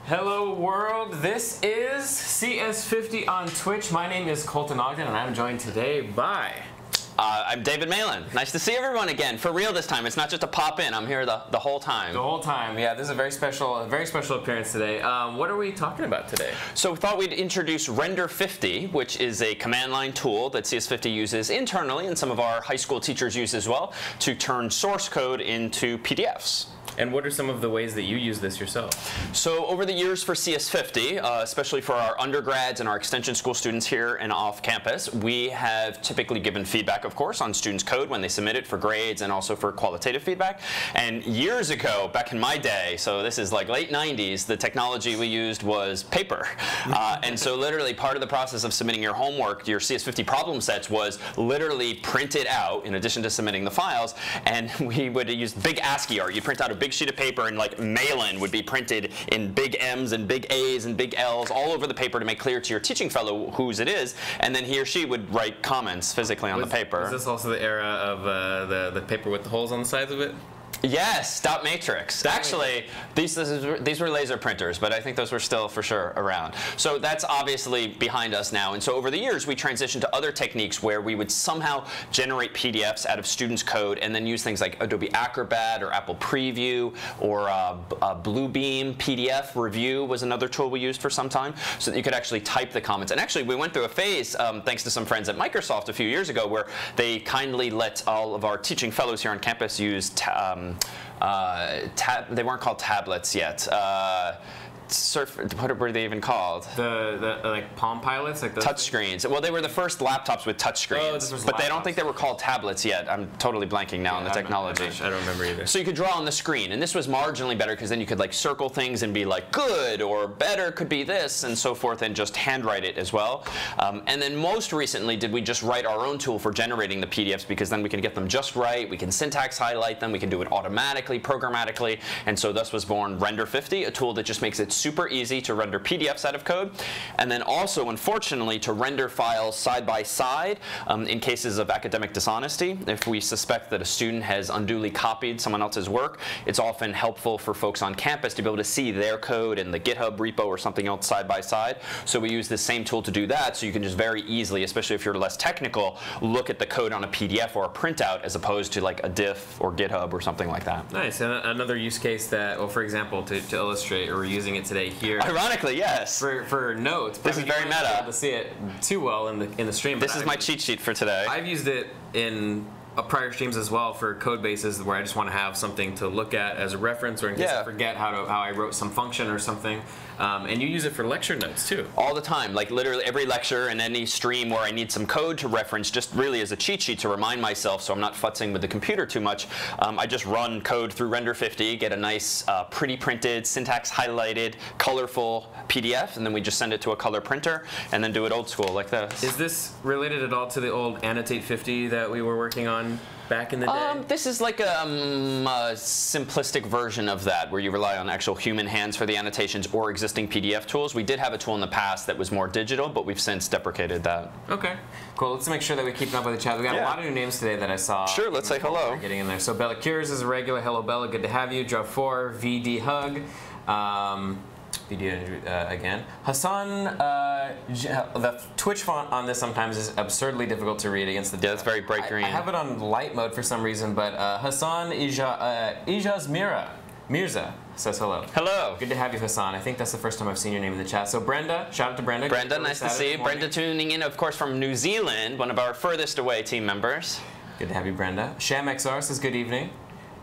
Hello world, this is CS50 on Twitch. My name is Colton Ogden and I'm joined today by... I'm David Malan. Nice to see everyone again. For real this time. It's not just a pop in. I'm here the whole time. The whole time. Yeah, this is a very special appearance today. What are we talking about today? So we thought we'd introduce Render 50, which is a command line tool that CS50 uses internally and some of our high school teachers use as well to turn source code into PDFs. And what are some of the ways that you use this yourself? So over the years for CS50, especially for our undergrads and our extension school students here and off campus, we have typically given feedback, of course, on students' code when they submit it for grades and also for qualitative feedback. And years ago, back in my day, so this is like late 90s, the technology we used was paper. And so literally part of the process of submitting your homework, your CS50 problem sets, was literally printed out in addition to submitting the files. And we would use big ASCII art. You'd print out a big sheet of paper and like Malan would be printed in big M's and big A's and big L's all over the paper to make clear to your teaching fellow whose it is, and then he or she would write comments physically on the paper. Is this also the era of the paper with the holes on the sides of it? Yes, dot matrix. Actually, these were laser printers, but I think those were still for sure around. So that's obviously behind us now. And so over the years, we transitioned to other techniques where we would somehow generate PDFs out of students' code and then use things like Adobe Acrobat or Apple Preview or Bluebeam PDF Review was another tool we used for some time so that you could actually type the comments. And actually, we went through a phase, thanks to some friends at Microsoft a few years ago, where they kindly let all of our teaching fellows here on campus use they weren't called tablets yet. What were they even called? The like Palm Pilots? Like touch screens. Well, they were the first laptops with touch screens, but they don't think they were called tablets yet. I'm totally blanking now on the technology. I don't remember either. So you could draw on the screen, and this was marginally better because then you could like circle things and be like good or better could be this and so forth, and just handwrite it as well. And then most recently did we just write our own tool for generating the PDFs, because then we can get them just right, we can syntax highlight them, we can do it automatically, programmatically, and so thus was born Render 50, a tool that just makes it super easy to render PDFs out of code, and then also, unfortunately, to render files side by side in cases of academic dishonesty. If we suspect that a student has unduly copied someone else's work, it's often helpful for folks on campus to be able to see their code in the GitHub repo or something else side by side. So we use this same tool to do that, so you can just very easily, especially if you're less technical, look at the code on a PDF or a printout as opposed to like a diff or GitHub or something like that. Nice. And another use case that, well, for example, to illustrate, or we're using it today here. Ironically, yes. For notes. This is very meta. Not able to see it too well in the stream. This is my cheat sheet for today. I've used it in prior streams as well for code bases where I just want to have something to look at as a reference, or in case I forget how I wrote some function or something. And you use it for lecture notes too. All the time, like literally every lecture and any stream where I need some code to reference, just really as a cheat sheet to remind myself so I'm not futzing with the computer too much. I just run code through Render 50, get a nice pretty printed, syntax highlighted, colorful PDF, and then we just send it to a color printer and then do it old school like this. Is this related at all to the old Annotate 50 that we were working on back in the day? This is like a simplistic version of that, where you rely on actual human hands for the annotations or existing PDF tools. We did have a tool in the past that was more digital, but we've since deprecated that. Okay, cool. Let's make sure that we keep up with the chat. We got a lot of new names today that I saw. Sure, let's say hello. Getting in there. So Bella Cures is a regular. Hello, Bella. Good to have you. Joe4, VD Hug. Again. Hassan, the Twitch font on this sometimes is absurdly difficult to read against the... Yeah, it's very bright green. I have it on light mode for some reason, but Hassan Ijaz Mirza says hello. Hello. Good to have you, Hassan. I think that's the first time I've seen your name in the chat. So Brenda, shout out to Brenda. Brenda, nice to see you. Brenda tuning in, of course, from New Zealand, one of our furthest away team members. Good to have you, Brenda. Sham XR says good evening.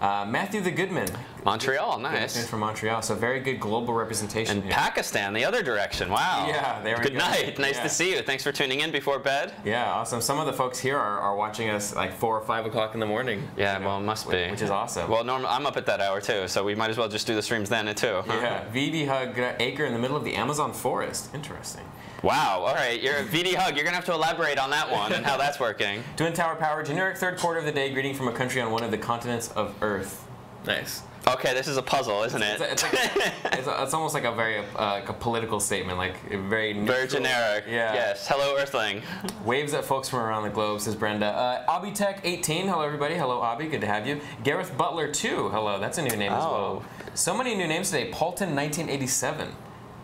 Matthew the Goodman. Montreal, nice. From Montreal, so very good global representation. And here. Pakistan, the other direction. Wow. Yeah, there we go. Good night. Nice to see you. Thanks for tuning in before bed. Yeah, awesome. Some of the folks here are watching us like 4 or 5 o'clock in the morning. Yeah, well, it must be. Which is awesome. Well, I'm up at that hour too, so we might as well just do the streams then too. Yeah, VD Hug Acre in the middle of the Amazon forest. Interesting. Wow, all right, you're a VD Hug. You're going to have to elaborate on that one and how that's working. Twin Tower Power, generic third quarter of the day, greeting from a country on one of the continents of Earth. Nice. Okay, this is a puzzle, isn't it? It's almost like a very like a political statement, like very generic. Yeah. Yes. Hello, Earthling. Waves at folks from around the globe, says Brenda. AbiTech18, hello everybody. Hello, Abi. Good to have you. Gareth Butler 2. Hello. That's a new name as well. So many new names today. Paulton 1987.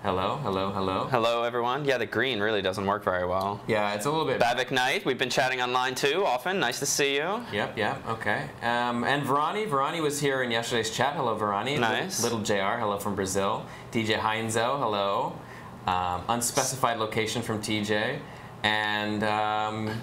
Hello, hello, hello. Hello, everyone. Yeah, the green really doesn't work very well. Yeah, it's a little bit... Bavik Knight, we've been chatting online too often. Nice to see you. Yep, okay. And Verani was here in yesterday's chat. Hello, Verani. Nice. Little JR, hello from Brazil. DJ Heinzo, hello. Unspecified location from TJ. And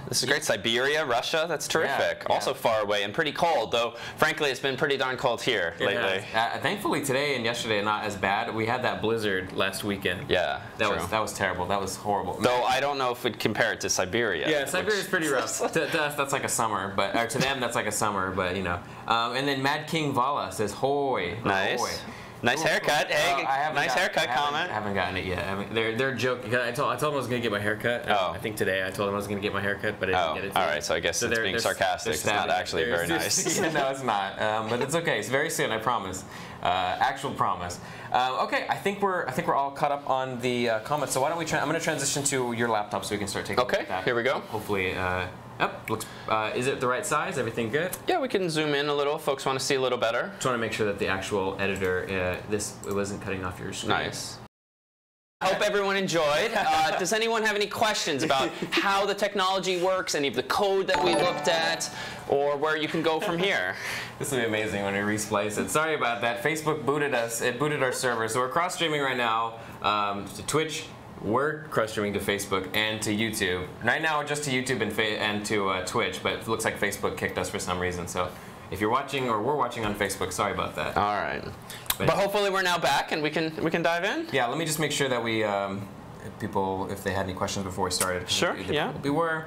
this is great. Siberia, Russia, that's terrific. Yeah. Also far away and pretty cold, though frankly it's been pretty darn cold here lately. Thankfully today and yesterday not as bad. We had that blizzard last weekend. Yeah, that was terrible. That was horrible. Though I don't know if we'd compare it to Siberia. Yeah, Siberia is pretty rough. To us that's like a summer, or to them that's like a summer, but you know. And then Mad King Vala says hoi. Nice. Hoi. Nice haircut. Hey, nice haircut comment. I haven't gotten it yet. They're joking. I told them I was going to get my haircut. Oh. I think today I told them I was going to get my haircut, but I didn't get it today. All right, so I guess it's being sarcastic. It's not actually very nice. No, it's not. But it's okay. It's very soon, I promise. Actual promise. Okay, I think we're all caught up on the comments. So why don't we I'm going to transition to your laptop so we can start taking a look at that. Here we go. Hopefully looks. Is it the right size? Everything good? Yeah, we can zoom in a little. Folks want to see a little better. Just want to make sure that the actual editor, it wasn't cutting off your screen. Nice. I hope everyone enjoyed. Does anyone have any questions about how the technology works, any of the code that we looked at, or where you can go from here? This will be amazing when we resplice it. Sorry about that. Facebook booted us. It booted our server. So we're cross-streaming right now to Twitch. We're cross-streaming to Facebook and to YouTube. Right now, just to YouTube and to Twitch, but it looks like Facebook kicked us for some reason. So if you're watching or we're watching on Facebook, sorry about that. All right. But hopefully we're now back and we can dive in. Yeah, let me just make sure that we, if they had any questions before we started. Sure, yeah. We were.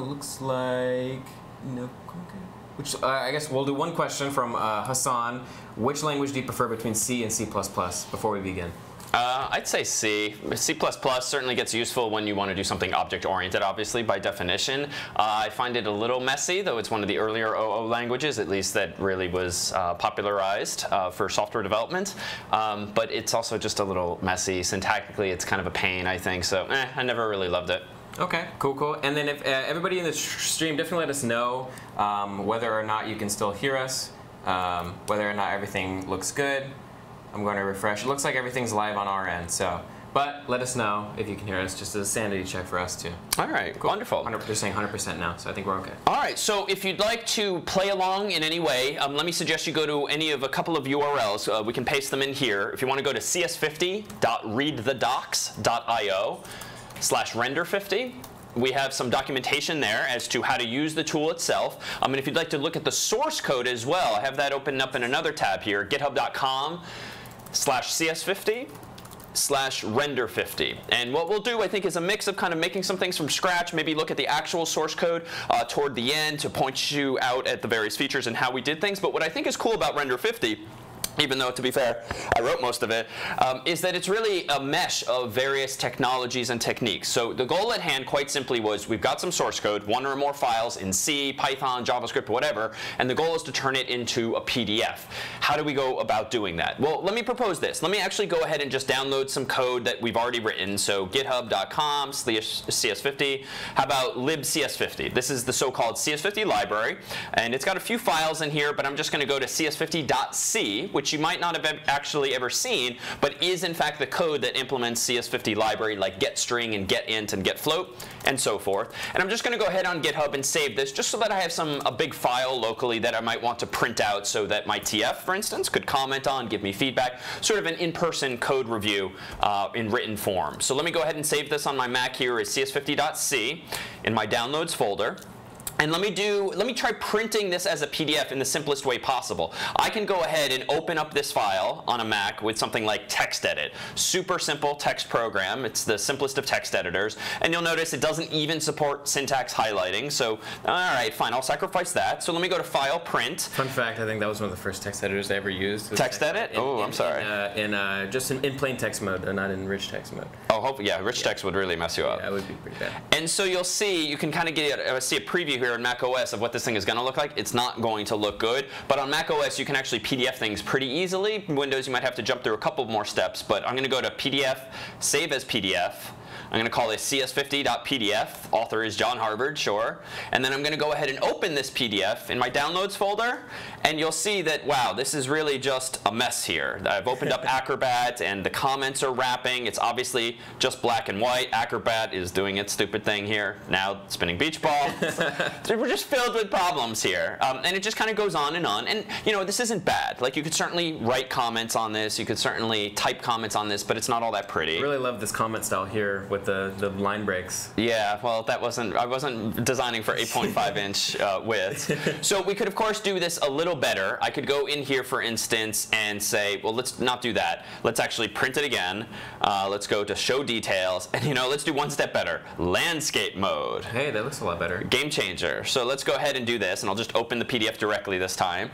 Looks like no. Which I guess we'll do one question from Hassan. Which language do you prefer between C and C++ before we begin? I'd say C. C++ certainly gets useful when you want to do something object-oriented, obviously, by definition. I find it a little messy, though it's one of the earlier OO languages, at least that really was popularized for software development. But it's also just a little messy. Syntactically, it's kind of a pain, I think. So I never really loved it. Okay, cool. And then if everybody in the stream, definitely let us know whether or not you can still hear us, whether or not everything looks good. I'm going to refresh. It looks like everything's live on our end, so. But let us know if you can hear us, just as a sanity check for us too. All right, cool. Wonderful. They're saying 100% now, so I think we're okay. All right, so if you'd like to play along in any way, let me suggest you go to a couple of URLs. We can paste them in here. If you want to go to cs50.readthedocs.io/render50. We have some documentation there as to how to use the tool itself. And if you'd like to look at the source code as well, I have that open up in another tab here, github.com/cs50/render50. And what we'll do, I think, is a mix of kind of making some things from scratch, maybe look at the actual source code toward the end to point you out at the various features and how we did things. But what I think is cool about Render50, even though, to be fair, I wrote most of it, is that it's really a mesh of various technologies and techniques. So the goal at hand, quite simply, was we've got some source code, one or more files in C, Python, JavaScript, whatever, and the goal is to turn it into a PDF. How do we go about doing that? Well, let me propose this. Let me actually go ahead and just download some code that we've already written. So github.com/cs50. How about libcs50? This is the so-called CS50 library, and it's got a few files in here, but I'm just going to go to cs50.c, which you might not have actually ever seen, but is in fact the code that implements CS50 library like getString and getInt and getFloat and so forth. And I'm just going to go ahead on GitHub and save this just so that I have a big file locally that I might want to print out so that my TF, for instance, could comment on, give me feedback, sort of an in-person code review in written form. So let me go ahead and save this on my Mac here as cs50.c in my downloads folder. And let me try printing this as a PDF in the simplest way possible. I can go ahead and open up this file on a Mac with something like TextEdit. Super simple text program. It's the simplest of text editors. And you'll notice it doesn't even support syntax highlighting. So, all right, fine, I'll sacrifice that. So let me go to File, Print. Fun fact, I think that was one of the first text editors I ever used. TextEdit? Oh, I'm sorry. Just in plain text mode, not in rich text mode. Oh, yeah, rich text would really mess you up. Yeah, it would be pretty bad. And so you'll see, you can kind of see a preview here on Mac OS of what this thing is going to look like. It's not going to look good, but on Mac OS you can actually PDF things pretty easily. Windows you might have to jump through a couple more steps, but I'm going to go to PDF, save as PDF. I'm going to call this CS50.pdf. Author is John Harvard, sure. And then I'm going to go ahead and open this PDF in my downloads folder. And you'll see that, wow, this is really just a mess here. I've opened up Acrobat, and the comments are wrapping. It's obviously just black and white. Acrobat is doing its stupid thing here. Now spinning beach ball. So we're just filled with problems here. And it just kind of goes on and on. And, you know, this isn't bad. Like, you could certainly write comments on this. You could certainly type comments on this, but it's not all that pretty. I really love this comment style here with the line breaks. Yeah, well, I wasn't designing for 8.5-inch width. So we could, of course, do this a little better. I could go in here, for instance, and say, well, let's not do that. Let's actually print it again. Let's go to show details. And, you know, let's do one step better. Landscape mode. Hey, that looks a lot better. Game changer. So let's go ahead and do this, and I'll just open the PDF directly this time.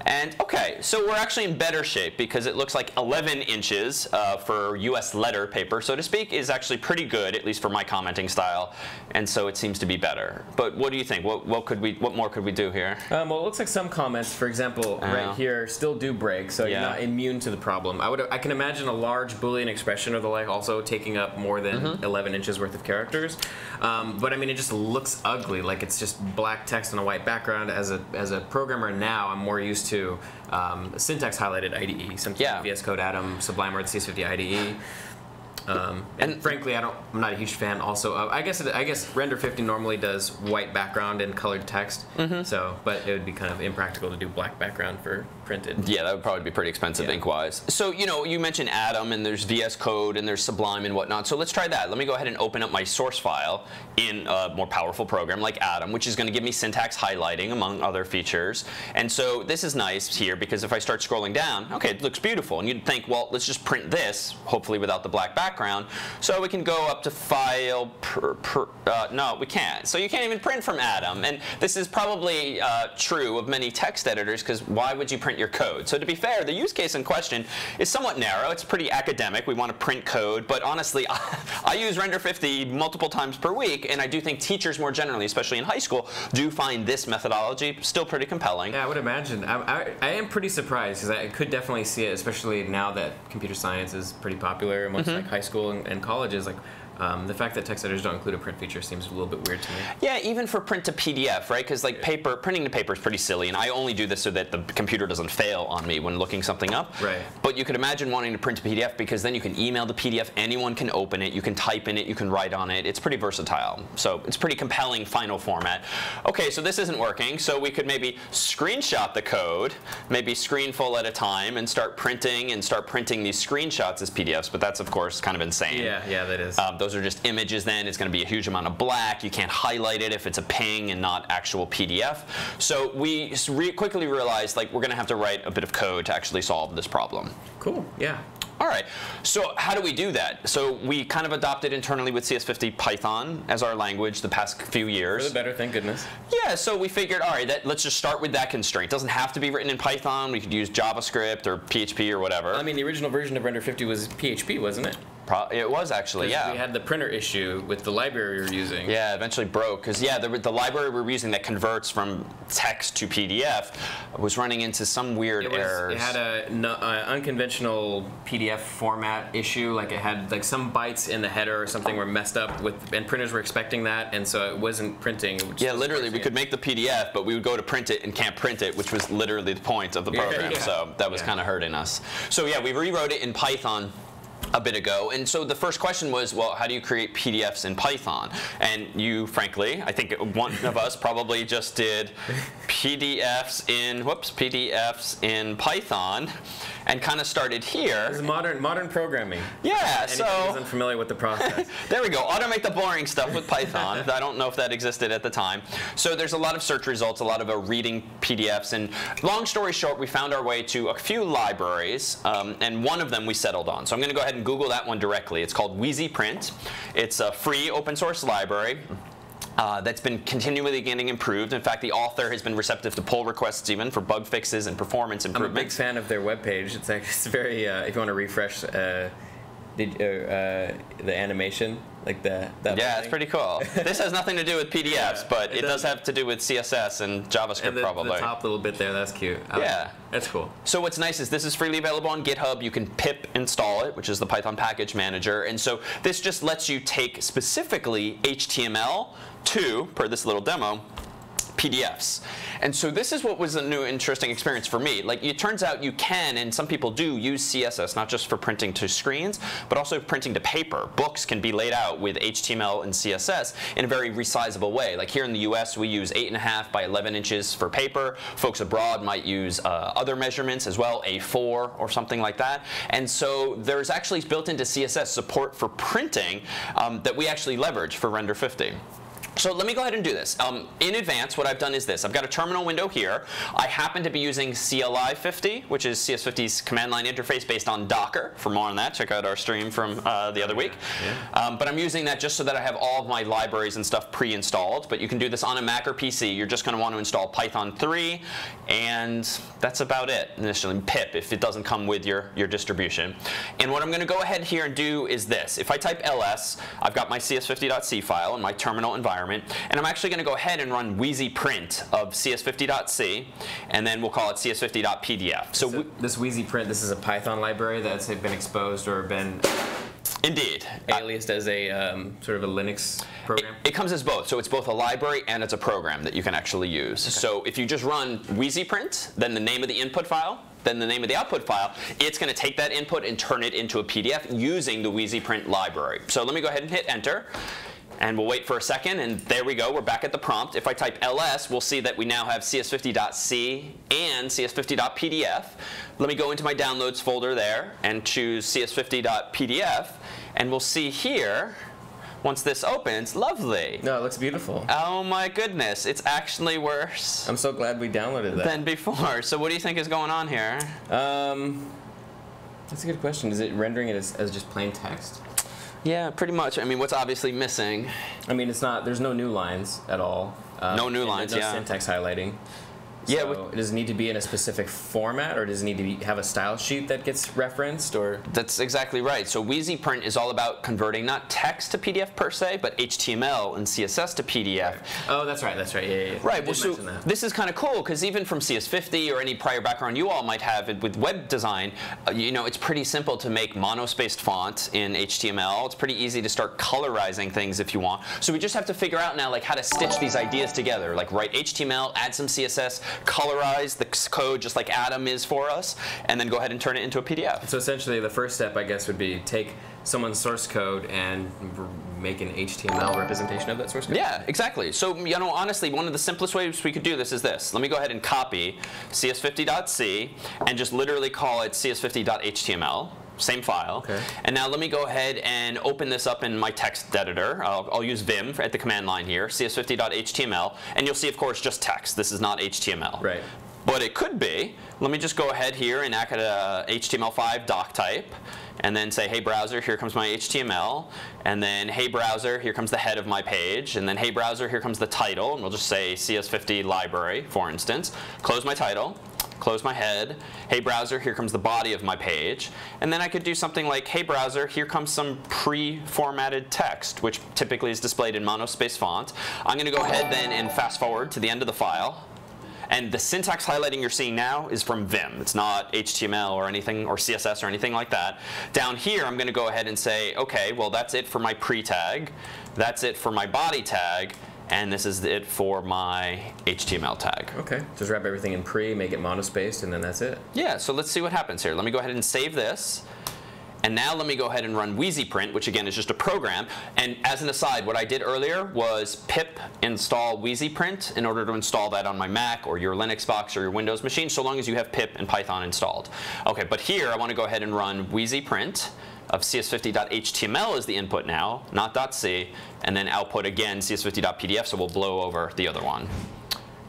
And okay, so we're actually in better shape because it looks like 11 inches for US letter paper, so to speak, is actually pretty good, at least for my commenting style. And so it seems to be better. But what do you think? What more could we do here? Well, it looks like some comments, for example, right here, still do break, so you're not immune to the problem. I can imagine a large Boolean expression or the like also taking up more than 11 inches worth of characters. But I mean, it just looks ugly, like it's just black text on a white background. As a programmer now, I'm more used to syntax highlighted IDE, something like VS Code Atom, Sublime, or the CS50 IDE. And frankly, I'm not a huge fan. Also, I guess Render 50 normally does white background and colored text. So, but it would be kind of impractical to do black background for printed. Yeah, that would probably be pretty expensive ink-wise. So, you know, you mentioned Atom, and there's VS Code, and there's Sublime and whatnot. So let's try that. Let me go ahead and open up my source file in a more powerful program like Atom, which is going to give me syntax highlighting, among other features. And so this is nice here because if I start scrolling down, okay, it looks beautiful. And you'd think, well, let's just print this, hopefully without the black background. So we can go up to File, no, we can't. So you can't even print from Atom. And this is probably true of many text editors, because why would you print your code? So to be fair, the use case in question is somewhat narrow. It's pretty academic. We want to print code. But honestly, I use Render 50 multiple times per week, and I do think teachers more generally, especially in high school, do find this methodology still pretty compelling. Yeah, I would imagine. I am pretty surprised, because I could definitely see it, especially now that computer science is pretty popular amongst like high school and colleges. Like, the fact that text editors don't include a print feature seems a little bit weird to me. Yeah, even for print to PDF, right? Because like printing to paper is pretty silly, and I only do this so that the computer doesn't fail on me when looking something up. Right. But you could imagine wanting to print to PDF, because then you can email the PDF, anyone can open it, you can type in it, you can write on it. It's pretty versatile. So it's pretty compelling final format. Okay, so this isn't working, so we could maybe screenshot the code, maybe screen full at a time, and start printing these screenshots as PDFs, but that's of course kind of insane. Yeah, that is. Those are just images then. It's going to be a huge amount of black. You can't highlight it if it's a ping and not actual PDF. So we quickly realized, like, we're going to have to write a bit of code to actually solve this problem. Cool, yeah. All right, so how do we do that? So we kind of adopted internally with CS50 Python as our language the past few years. For the better, thank goodness. Yeah, so we figured, all right, let's just start with that constraint. It doesn't have to be written in Python. We could use JavaScript or PHP or whatever. I mean, the original version of Render 50 was PHP, wasn't it? It was actually, yeah. We had the printer issue with the library we were using. Yeah, eventually broke, because yeah, the library we were using that converts from text to PDF was running into some weird errors. It had an unconventional PDF format issue, like it had like some bytes in the header or something were messed up with, and printers were expecting that, and so it wasn't printing. Yeah, literally, we could make the PDF, but we would go to print it and can't print it, which was literally the point of the program. So that was kind of hurting us. So yeah, we rewrote it in Python a bit ago, and so the first question was, well, how do you create PDFs in Python? And you, frankly, I think one of us probably just did PDFs in Python, and kind of started here. This is modern programming. Yeah, so anyone who's unfamiliar with the process. There we go. Automate the boring stuff with Python. I don't know if that existed at the time. So there's a lot of search results, a lot of reading PDFs, and long story short, we found our way to a few libraries, and one of them we settled on. So I'm going to go ahead and Google that one directly. It's called WeezyPrint. It's a free open source library. That's been continually getting improved. In fact, the author has been receptive to pull requests even for bug fixes and performance improvements. I'm a big fan of their webpage. It's very, if you want to refresh the animation, like that. Yeah, it's pretty cool. This has nothing to do with PDFs, but it does have to do with CSS and JavaScript and probably. The top little bit there, that's cute. Yeah. That's cool. So what's nice is this is freely available on GitHub. You can pip install it, which is the Python package manager. And so this just lets you take specifically HTML to, per this little demo, PDFs. And so this is what was a new interesting experience for me. Like, it turns out you can, and some people do, use CSS not just for printing to screens, but also printing to paper. Books can be laid out with HTML and CSS in a very resizable way. Like here in the US, we use 8.5 by 11 inches for paper. Folks abroad might use other measurements as well, A4 or something like that. And so there's actually built into CSS support for printing that we actually leverage for Render 50. So let me go ahead and do this. In advance, what I've done is this. I've got a terminal window here. I happen to be using CLI50, which is CS50's command line interface based on Docker. For more on that, check out our stream from the other week. Yeah. But I'm using that just so that I have all of my libraries and stuff pre-installed. But you can do this on a Mac or PC. You're just going to want to install Python 3, and that's about it. Initially, pip if it doesn't come with your distribution. And what I'm going to go ahead here and do is this. If I type ls, I've got my cs50.c file in my terminal environment. And I'm actually going to go ahead and run WeezyPrint of cs50.c, and then we'll call it cs50.pdf. So this WeezyPrint, this is a Python library that's been exposed or been aliased as a sort of a Linux program? It comes as both. So it's both a library and it's a program that you can actually use. Okay. So if you just run WeezyPrint, then the name of the input file, then the name of the output file, it's going to take that input and turn it into a PDF using the WeezyPrint library. So let me go ahead and hit enter. And we'll wait for a second, and there we go. We're back at the prompt. If I type ls, we'll see that we now have cs50.c and cs50.pdf. Let me go into my downloads folder there and choose cs50.pdf. And we'll see here, once this opens, lovely. No, it looks beautiful. Oh my goodness, it's actually worse. I'm so glad we downloaded that. Than before. So what do you think is going on here? That's a good question. Is it rendering it as just plain text? Yeah, pretty much. I mean, what's obviously missing? I mean, it's not. There's no new lines at all. No new lines. No yeah. syntax highlighting. Yeah, so does it need to be in a specific format, or does it need to have a style sheet that gets referenced, or? That's exactly right. So WeezyPrint is all about converting not text to PDF per se, but HTML and CSS to PDF. Right. Oh, that's right. That's right. Yeah. Right. Well, so this is kind of cool because even from CS50 or any prior background you all might have with web design, you know, it's pretty simple to make monospaced font in HTML. It's pretty easy to start colorizing things if you want. So we just have to figure out now, like, how to stitch these ideas together. Like, write HTML, add some CSS. Colorize the code just like Atom is for us, and then go ahead and turn it into a PDF. So essentially the first step, I guess, would be take someone's source code and make an HTML representation of that source code? Yeah, exactly. So, you know, honestly, one of the simplest ways we could do this is this. Let me go ahead and copy cs50.c and just literally call it cs50.html. Same file. Okay. And now let me go ahead and open this up in my text editor. I'll use Vim at the command line here, cs50.html, and you'll see, of course, just text. This is not HTML. Right. But it could be. Let me just go ahead here and add a HTML5 doc type, and then say, hey browser, here comes my HTML, and then hey browser, here comes the head of my page, and then hey browser, here comes the title, and we'll just say CS50 library, for instance. Close my title. Close my head. Hey browser, here comes the body of my page. And then I could do something like, hey browser, here comes some pre-formatted text, which typically is displayed in monospace font. I'm going to go ahead then and fast forward to the end of the file. And the syntax highlighting you're seeing now is from Vim. It's not HTML or anything, or CSS or anything like that. Down here, I'm going to go ahead and say, okay, well, that's it for my pre-tag. That's it for my body tag. And this is it for my HTML tag. Okay, just wrap everything in pre, make it monospaced, and then that's it. Yeah, so let's see what happens here. Let me go ahead and save this. And now let me go ahead and run WeezyPrint, which again is just a program. And as an aside, what I did earlier was pip install WeezyPrint in order to install that on my Mac or your Linux box or your Windows machine, so long as you have pip and Python installed. Okay, but here I want to go ahead and run WeezyPrint of cs50.html is the input now, not .c, and then output again cs50.pdf, so we'll blow over the other one.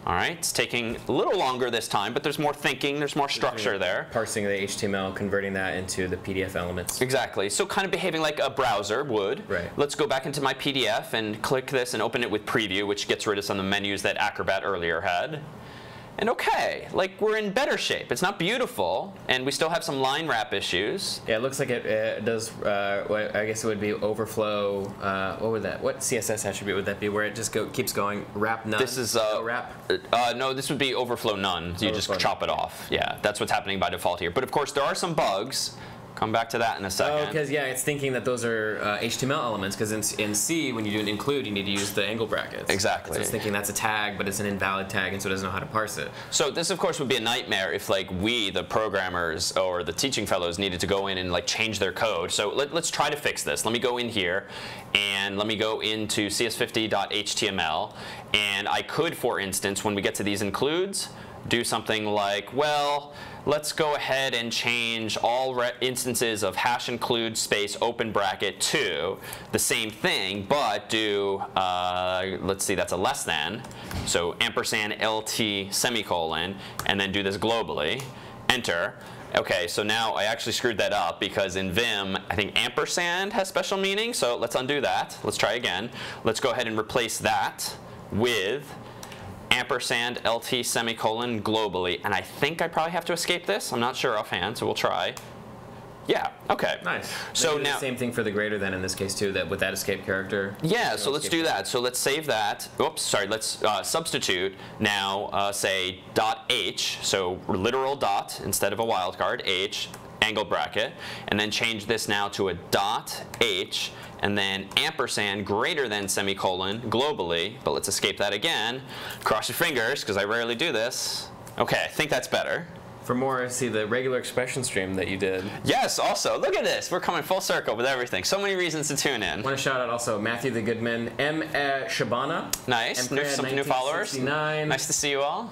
All right, it's taking a little longer this time, but there's more thinking, there's more structure there. Parsing the HTML, converting that into the PDF elements. Exactly, so kind of behaving like a browser would. Right. Let's go back into my PDF and click this and open it with preview, which gets rid of some of the menus that Acrobat earlier had. and okay. Like, we're in better shape. It's not beautiful, and we still have some line wrap issues. Yeah, it looks like it does, I guess it would be overflow, what CSS attribute would that be, where it just keeps going, wrap none? This is, wrap? No, this would be overflow none. You just chop it off. Yeah, that's what's happening by default here. But of course, there are some bugs. Come back to that in a second. Oh, because yeah, it's thinking that those are HTML elements. Because in C, when you do an include, you need to use the angle brackets. Exactly. So it's thinking that's a tag, but it's an invalid tag, and so it doesn't know how to parse it. So this, of course, would be a nightmare if, like, we, the programmers or the teaching fellows, needed to go in and like change their code. So let's try to fix this. Let me go in here, and let me go into CS50.html, and I could, for instance, when we get to these includes, do something like, well, let's go ahead and change all instances of hash include space open bracket to the same thing, but do, let's see, that's a less than, so ampersand LT semicolon, and then do this globally, enter. Okay, so now I actually screwed that up because in Vim, I think ampersand has special meaning, so let's undo that. Let's try again. Let's go ahead and replace that with ampersand LT semicolon globally, and I think I probably have to escape this. I'm not sure offhand, so we'll try. Yeah, okay. Nice. So maybe now the same thing for the greater than in this case too, that with that escape character. Yeah, so let's do that. So let's save that. Oops, sorry, let's substitute now, say .h, so literal dot instead of a wildcard, h, angle bracket, and then change this now to a .h, and then ampersand greater than semicolon globally, but let's escape that again. Cross your fingers, because I rarely do this. Okay, I think that's better. For more, see the regular expression stream that you did. Yes, also, look at this. We're coming full circle with everything. So many reasons to tune in. I want to shout out also Matthew the Goodman, M. Shabana. Nice, some new followers. Nice to see you all.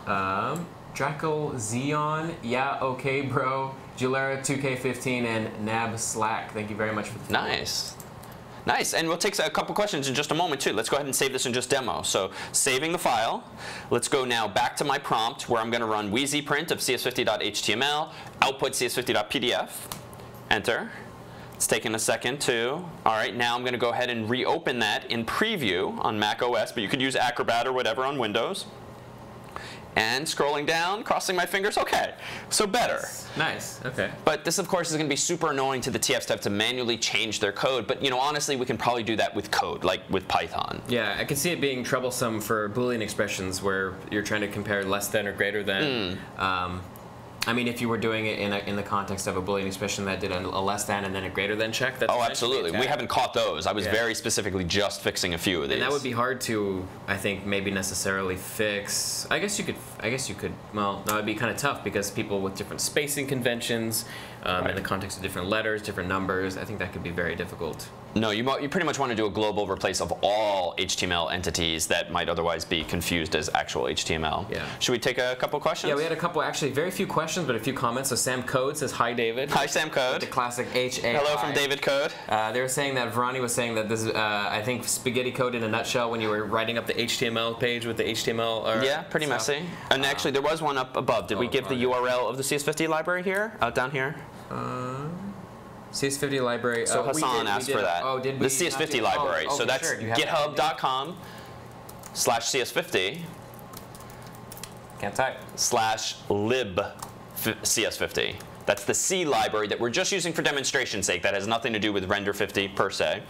Draco Xeon, yeah, okay, bro. Julera 2K15 and Nab Slack. Thank you very much for the follow. Nice. Nice, and we'll take a couple questions in just a moment too. Let's go ahead and save this and just demo. So saving the file. Let's go now back to my prompt where I'm going to run WeezyPrint of CS50.html, output CS50.pdf, enter. It's taking a second too. All right, now I'm going to go ahead and reopen that in preview on Mac OS, but you could use Acrobat or whatever on Windows. And scrolling down, crossing my fingers, okay, so better. Nice, okay. But this, of course, is going to be super annoying to the TFs to have to manually change their code. But, you know, honestly, we can probably do that with code, like with Python. Yeah, I can see it being troublesome for Boolean expressions where you're trying to compare less than or greater than. I mean, if you were doing it in the context of a Boolean expression that did a less than and then a greater than check, that's absolutely. We haven't caught those. I was very specifically just fixing a few of these. And that would be hard to, I think, maybe necessarily fix. I guess you could. Well, that would be kind of tough because people with different spacing conventions, in the context of different letters, different numbers, I think that could be very difficult. No, you pretty much want to do a global replace of all HTML entities that might otherwise be confused as actual HTML. Yeah. Should we take a couple questions? Yeah, we had a couple, actually, very few questions, but a few comments. So Sam Code says, hi, David. Hi, Sam Code. The classic H-A-I. Hello from David Code. They were saying that, Verani was saying that this is, I think, spaghetti code in a nutshell when you were writing up the HTML page with the HTML. Yeah, pretty messy. And actually, there was one up above. Did we give the URL of the CS50 library here? Down here? CS50 library. So Hassan asked for that. Oh, did we? The CS50 library. So that's github.com/CS50. Can't type. /lib CS50. That's the C library that we're just using for demonstration's sake. That has nothing to do with render 50 per se.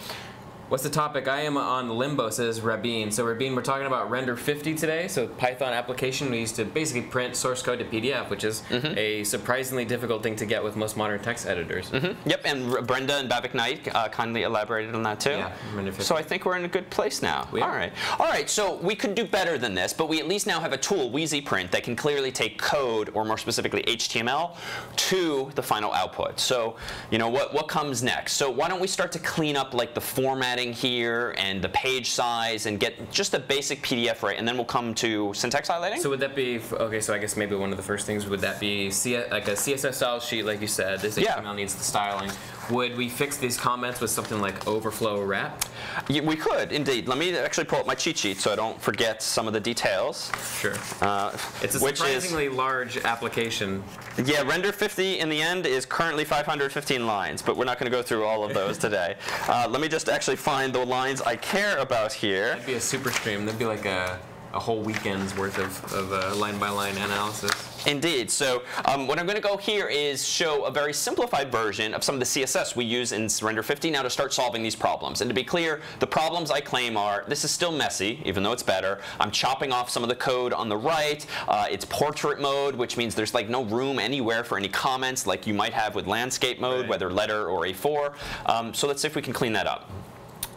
What's the topic? I am on Limbo, says Rabin. So Rabin, we're talking about render 50 today. So Python application we used to basically print source code to PDF, which is a surprisingly difficult thing to get with most modern text editors. Yep, and Brenda and Bavik Knight kindly elaborated on that too. Yeah, render 50. So I think we're in a good place now. All right. All right, so we could do better than this, but we at least now have a tool, WeezyPrint, that can clearly take code, or more specifically HTML, to the final output. So, you know, what comes next? So why don't we start to clean up like the formatting here and the page size and get just a basic PDF right, and then we'll come to syntax highlighting. So would that be, okay, so I guess maybe one of the first things would that be like a CSS style sheet, like you said, this HTML needs the styling. Would we fix these comments with something like overflow wrap? Yeah, we could, indeed. Let me actually pull up my cheat sheet so I don't forget some of the details. Sure. It's a surprisingly large application. Yeah, render 50 in the end is currently 515 lines, but we're not going to go through all of those today. Let me just actually find the lines I care about here. That'd be a super stream. That'd be like a a whole weekend's worth of line-by-line analysis. Indeed. So what I'm going to go here is show a very simplified version of some of the CSS we use in Render 50 now to start solving these problems. And to be clear, the problems I claim are, this is still messy, even though it's better. I'm chopping off some of the code on the right. It's portrait mode, which means there's like no room anywhere for any comments like you might have with landscape mode, right, whether letter or A4. So let's see if we can clean that up.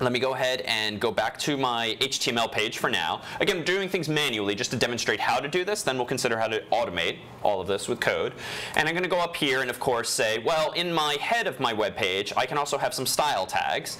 Let me go ahead and go back to my HTML page for now. Again, I'm doing things manually just to demonstrate how to do this. Then we'll consider how to automate all of this with code. And I'm going to go up here and, of course, say, well, in my head of my web page, I can also have some style tags.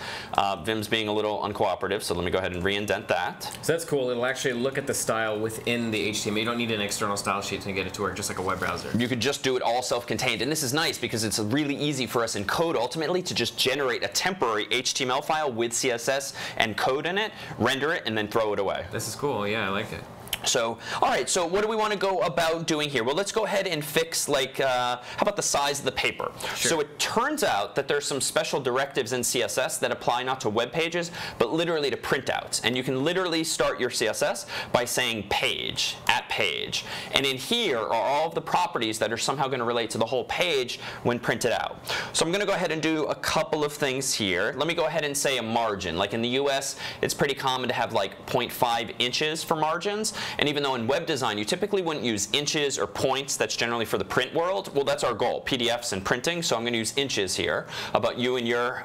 Vim's being a little uncooperative, so let me go ahead and re-indent that. So that's cool. It'll actually look at the style within the HTML. You don't need an external style sheet to get it to work, just like a web browser. You could just do it all self-contained. And this is nice because it's really easy for us in code, ultimately, to just generate a temporary HTML file with CSS and code in it, render it, and then throw it away. This is cool. Yeah, I like it. So, all right, so what do we want to go about doing here? Well, let's go ahead and fix, like, how about the size of the paper? Sure. So it turns out that there's some special directives in CSS that apply not to web pages, but literally to printouts. And you can literally start your CSS by saying page, at page. And in here are all of the properties that are somehow going to relate to the whole page when printed out. So I'm going to go ahead and do a couple of things here. Let me go ahead and say a margin. Like in the US, it's pretty common to have like 0.5 inches for margins. And even though in web design you typically wouldn't use inches or points, that's generally for the print world, well, that's our goal, PDFs and printing, so I'm going to use inches here. But you in your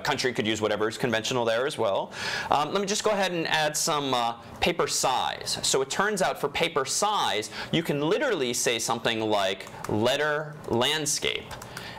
country could use whatever is conventional there as well. Let me just go ahead and add some paper size. So it turns out for paper size, you can literally say something like letter landscape.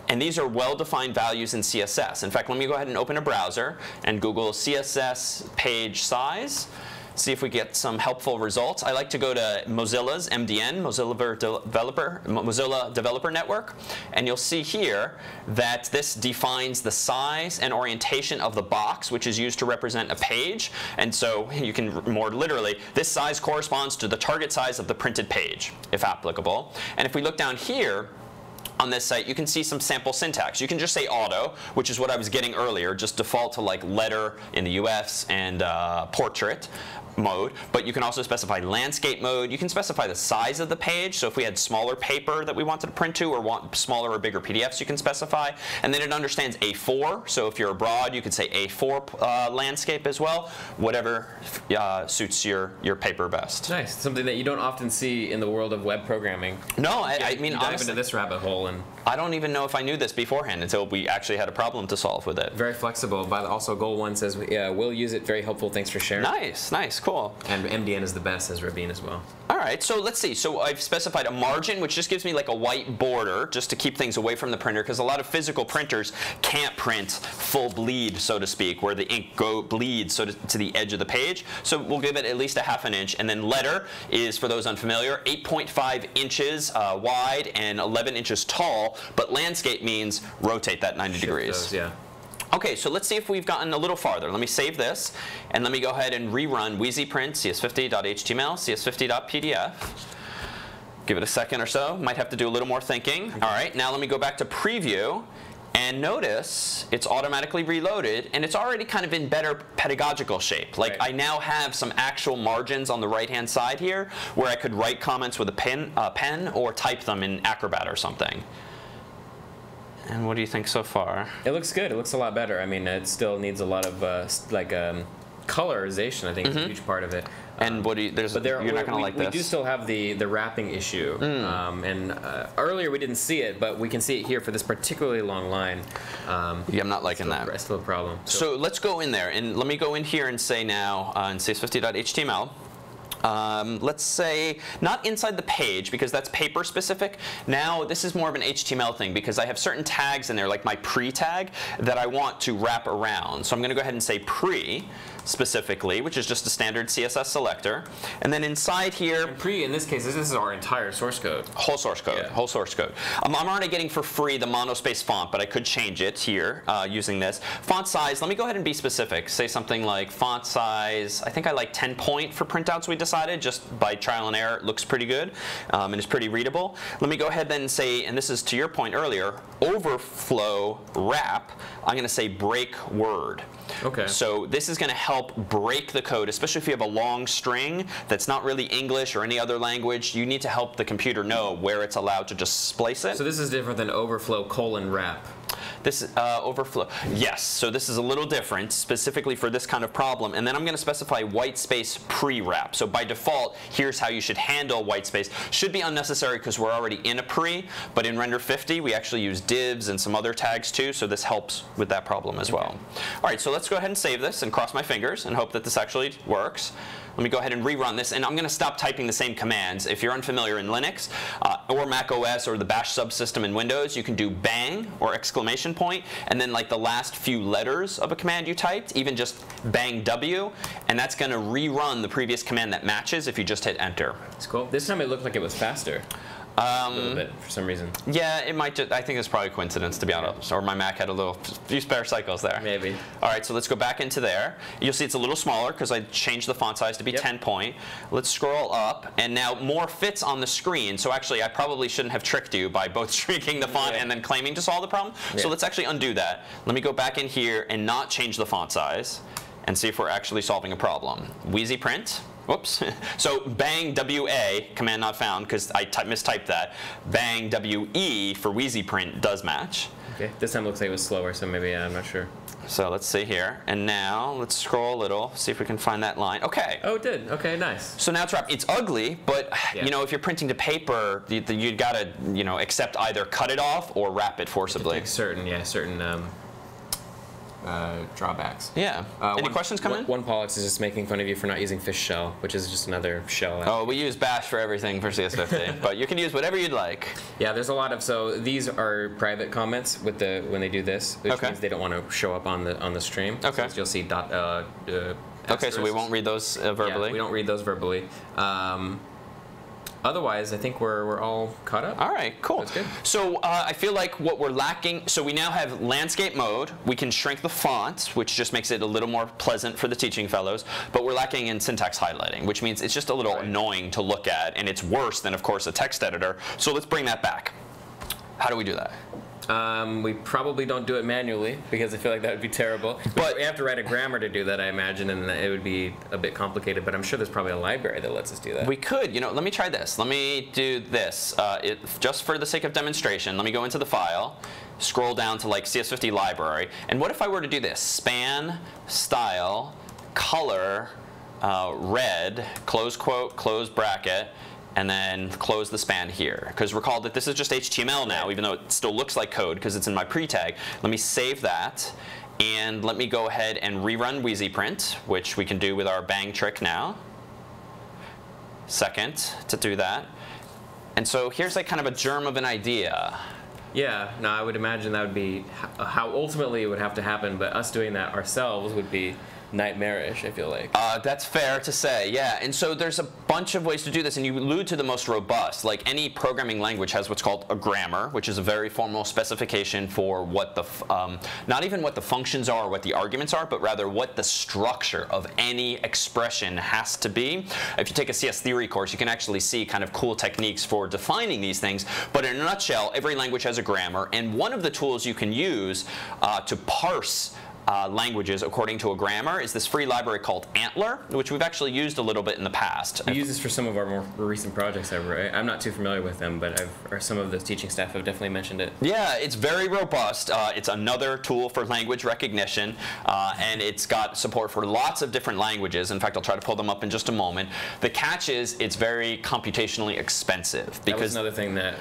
And these are well-defined values in CSS. In fact, let me go ahead and open a browser and Google CSS page size. See if we get some helpful results. I like to go to Mozilla's MDN, Mozilla Developer Network, and you'll see here that this defines the size and orientation of the box, which is used to represent a page. And so you can more literally, this size corresponds to the target size of the printed page, if applicable. And if we look down here, on this site, you can see some sample syntax. You can just say auto, which is what I was getting earlier, just default to like letter in the US and portrait mode, but you can also specify landscape mode. You can specify the size of the page, so if we had smaller paper that we wanted to print to or want smaller or bigger PDFs, you can specify. And then it understands A4, so if you're abroad, you could say A4 landscape as well, whatever suits your paper best. Nice, something that you don't often see in the world of web programming. No, I mean, you dive into this rabbit hole and I don't even know if I knew this beforehand until we actually had a problem to solve with it. Very flexible, but also goal 1 says, we'll use it, very helpful, thanks for sharing. Nice, nice, cool. And MDN is the best, says Rabin as well. All right, so let's see. So I've specified a margin, which just gives me like a white border, just to keep things away from the printer, because a lot of physical printers can't print full bleed, so to speak, where the ink bleeds to the edge of the page. So we'll give it at least a ½ an inch. And then letter is, for those unfamiliar, 8.5 inches wide and 11 inches tall, but landscape means rotate that 90 degrees. Those, yeah. Okay, so let's see if we've gotten a little farther. Let me save this, and let me go ahead and rerun WeezyPrint CS50.html, CS50.pdf. Give it a second or so. Might have to do a little more thinking. All right, now let me go back to preview, and notice it's automatically reloaded, and it's already kind of in better pedagogical shape. Like I now have some actual margins on the right-hand side here, where I could write comments with a pen or type them in Acrobat or something. And what do you think so far? It looks good. It looks a lot better. I mean, it still needs a lot of colorization. I think is a huge part of it. And what do you? You're not going to like this. We do still have the wrapping issue. Earlier we didn't see it, but we can see it here for this particularly long line. Yeah, I'm not liking that. It's still a problem. So let's go in there, and let me go in here and say now in CS50.html. Let's say not inside the page because that's paper specific. Now this is more of an HTML thing because I have certain tags in there, like my pre tag, that I want to wrap around. So I'm going to go ahead and say pre specifically, which is just a standard CSS selector. And then inside here, and pre in this case, this is our entire source code. Whole source code. Yeah. Whole source code. I'm already getting for free the monospace font, but I could change it here using this. Font size, let me go ahead and be specific. Say something like font size, I think I like 10 point for printouts we decided just by trial and error it looks pretty good and is pretty readable. Let me go ahead then and say, and this is to your point earlier, overflow wrap, I'm going to say break word. Okay. So this is going to help break the code, especially if you have a long string that's not really English or any other language. You need to help the computer know where it's allowed to just splice it. So this is different than overflow : wrap. This overflow, yes. So this is a little different, specifically for this kind of problem. And then I'm going to specify white space pre-wrap. So by default, here's how you should handle white space. Should be unnecessary because we're already in a pre, but in Render 50, we actually use divs and some other tags too, so this helps with that problem as well. All right, so let's go ahead and save this and cross my fingers and hope that this actually works. Let me go ahead and rerun this, and I'm going to stop typing the same commands. If you're unfamiliar in Linux or Mac OS or the Bash subsystem in Windows, you can do bang or exclamation point, and then like the last few letters of a command you typed, even just bang W, and that's going to rerun the previous command that matches if you just hit enter. That's cool. This time it looked like it was faster. A little bit for some reason. Yeah, it might just, I think it's probably coincidence, to be honest. Or my Mac had a few spare cycles there. Maybe. All right, so let's go back into there. You'll see it's a little smaller because I changed the font size to be 10 point. Let's scroll up, and now more fits on the screen. So actually, I probably shouldn't have tricked you by both shrinking the font and then claiming to solve the problem. So let's actually undo that. Let me go back in here and not change the font size and see if we're actually solving a problem. WeezyPrint. Whoops. So bang WA, command not found, because I mistyped that. Bang WE for WeezyPrint does match. Okay. This time looks like it was slower, so maybe I'm not sure. So let's see here. And now let's scroll a little, see if we can find that line. Okay. Oh, it did. Okay, nice. So now it's wrapped. It's ugly, but you know, if you're printing to paper, you gotta accept either cut it off or wrap it forcibly. Certain drawbacks. Yeah. Any questions come in? One Pollux is just making fun of you for not using fish shell, which is just another shell. Oh, we use bash for everything for CS50, but you can use whatever you'd like. Yeah, there's a lot of, so these are private comments with when they do this, which means they don't want to show up on the stream. Okay. So you'll see okay, so we won't read those verbally. Yeah, we don't read those verbally. Otherwise, I think we're all caught up. All right, cool. That's good. So I feel like what we're lacking, so we now have landscape mode. We can shrink the font, which just makes it a little more pleasant for the teaching fellows, but we're lacking in syntax highlighting, which means it's just a little annoying to look at, and it's worse than, of course, a text editor. So let's bring that back. How do we do that? We probably don't do it manually because I feel like that would be terrible. But we have to write a grammar to do that, I imagine, and it would be a bit complicated. But I'm sure there's probably a library that lets us do that. We could. Let me try this. Let me do this. Just for the sake of demonstration, let me go into the file, scroll down to like CS50 library, and what if I were to do this? Span, style, color, red, close quote, close bracket, and then close the span here. Because recall that this is just HTML now, even though it still looks like code because it's in my pre-tag. Let me save that, and let me go ahead and rerun WeezyPrint, which we can do with our bang trick now. Second to do that. And so here's like kind of a germ of an idea. Yeah, no, I would imagine that would be how ultimately it would have to happen, but us doing that ourselves would be nightmarish, I feel like. That's fair to say, yeah. And so there's a bunch of ways to do this, and you allude to the most robust. Like any programming language has what's called a grammar, which is a very formal specification for what the, not even what the functions are or what the arguments are, but rather what the structure of any expression has to be. If you take a CS theory course, you can actually see kind of cool techniques for defining these things. But in a nutshell, every language has a grammar, and one of the tools you can use to parse languages according to a grammar is this free library called Antler, which we've actually used a little bit in the past. We use this for some of our more recent projects ever. I'm not too familiar with them, but some of the teaching staff have definitely mentioned it. Yeah, it's very robust. It's another tool for language recognition, and it's got support for lots of different languages. In fact, I'll try to pull them up in just a moment. The catch is it's very computationally expensive. That was another thing that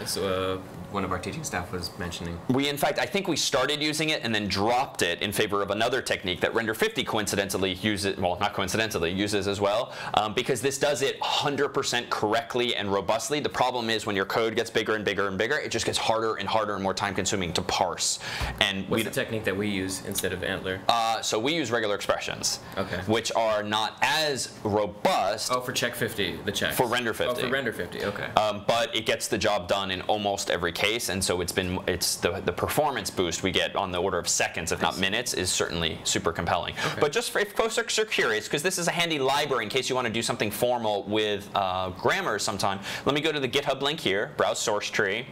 one of our teaching staff was mentioning. In fact, I think we started using it and then dropped it in favor of another technique that Render 50 coincidentally uses, well, not coincidentally, uses as well, because this does it 100% correctly and robustly. The problem is when your code gets bigger and bigger and bigger, it just gets harder and harder and more time consuming to parse. And what's the technique that we use instead of Antler? So we use regular expressions, okay, which are not as robust. Oh, for check 50, the checks. For Render 50. Oh, for Render 50, okay. But it gets the job done in almost every case, and so it's the performance boost we get on the order of seconds, if not minutes, is certainly super compelling. Okay. But just if folks are curious, because this is a handy library in case you want to do something formal with grammar sometime, let me go to the GitHub link here, browse source tree,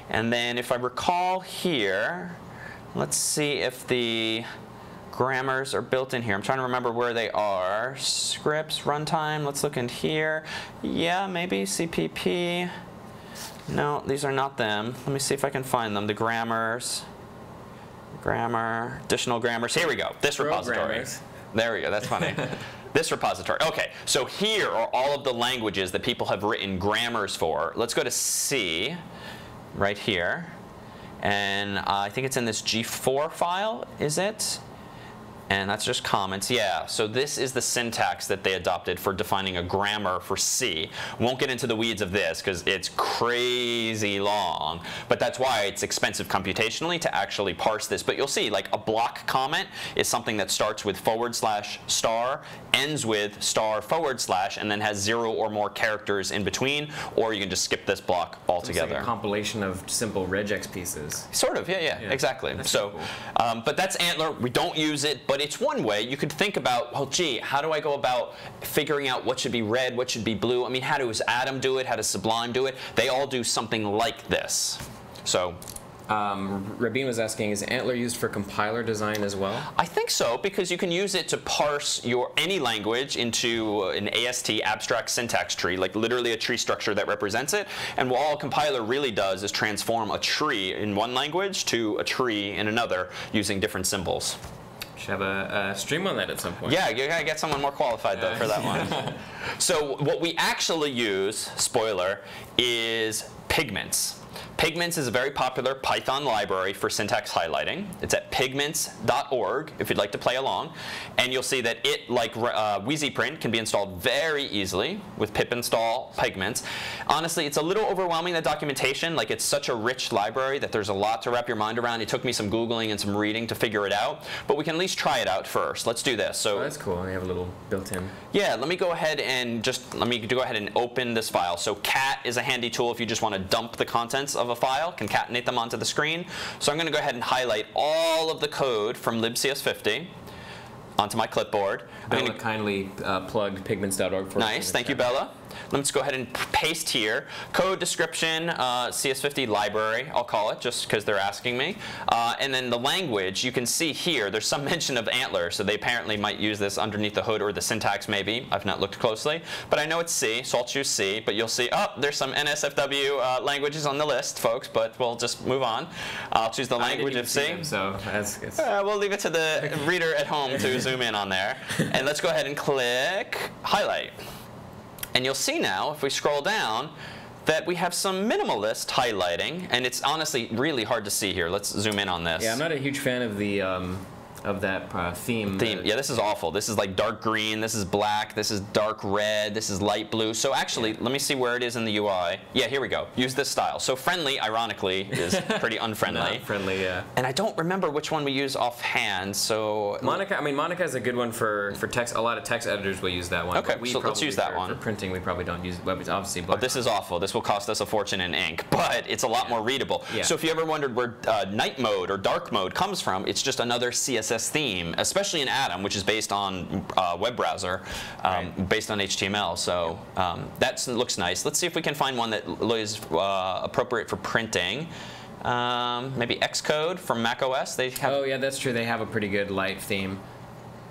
and then if I recall here, let's see if the grammars are built in here. I'm trying to remember where they are. Scripts, runtime, let's look in here. Yeah, maybe CPP. No, these are not them. Let me see if I can find them. The grammars, grammar, additional grammars. Here we go. This repository. There we go. That's funny. This repository. Okay, so here are all of the languages that people have written grammars for. Let's go to C right here. And I think it's in this G4 file, is it? And that's just comments. Yeah, so this is the syntax that they adopted for defining a grammar for C. Won't get into the weeds of this because it's crazy long, but that's why it's expensive computationally to actually parse this. But you'll see, like, a block comment is something that starts with /*, ends with */, and then has 0 or more characters in between, or you can just skip this block altogether. It's like a compilation of simple regex pieces. Sort of, yeah, exactly. That's so, cool. But that's Antler. We don't use it, but it's one way. You could think about, well, gee, how do I go about figuring out what should be red, what should be blue? I mean, how does Atom do it? How does Sublime do it? They all do something like this. So. Rabin was asking, is Antler used for compiler design as well? I think so, because you can use it to parse any language into an AST, abstract syntax tree, like literally a tree structure that represents it. And what all a compiler really does is transform a tree in one language to a tree in another using different symbols. Should have a stream on that at some point. Yeah, you gotta get someone more qualified though for that one. So what we actually use, spoiler, is Pigments. Pigments is a very popular Python library for syntax highlighting. It's at pigments.org if you'd like to play along. And you'll see that it, like WeezyPrint, can be installed very easily with pip install Pigments. Honestly, it's a little overwhelming, the documentation. Like, it's such a rich library that there's a lot to wrap your mind around. It took me some Googling and some reading to figure it out. But we can at least try it out first. Let's do this. So, that's cool. They have a little built-in. Yeah, let me go ahead and open this file. So cat is a handy tool if you just want to dump the contents of a file, concatenate them onto the screen. So I'm going to go ahead and highlight all of the code from libcs50 onto my clipboard. Bella kindly plugged pigments.org for us. Nice, thank you, Bella. Let's go ahead and paste here. Code description, CS50 library, I'll call it, just because they're asking me. And then the language, you can see here, there's some mention of Antler, so they apparently might use this underneath the hood, or the syntax maybe. I've not looked closely. But I know it's C, so I'll choose C. But you'll see, oh, there's some NSFW languages on the list, folks, but we'll just move on. I'll choose the language of C. Them, so we'll leave it to the reader at home to zoom in on there. And let's go ahead and click Highlight. And you'll see now, if we scroll down, that we have some minimalist highlighting, and it's honestly really hard to see here. Let's zoom in on this. Yeah, I'm not a huge fan of the that theme. Yeah, this is awful. This is like dark green, this is black, this is dark red, this is light blue. So actually, let me see where it is in the UI. Yeah, here we go. Use this style. So friendly, ironically, is pretty unfriendly. Not friendly, yeah. And I don't remember which one we use offhand, so... Monica, I mean, Monica is a good one for text. A lot of text editors will use that one. Okay, so let's use that one. For printing, we probably don't use it. Obviously, black. But this is awful. This will cost us a fortune in ink, but it's a lot more readable. Yeah. So if you ever wondered where night mode or dark mode comes from, it's just another CSS theme, especially in Atom, which is based on web browser, based on HTML. So that looks nice. Let's see if we can find one that is appropriate for printing. Maybe Xcode from macOS. They have. Oh yeah, that's true. They have a pretty good light theme.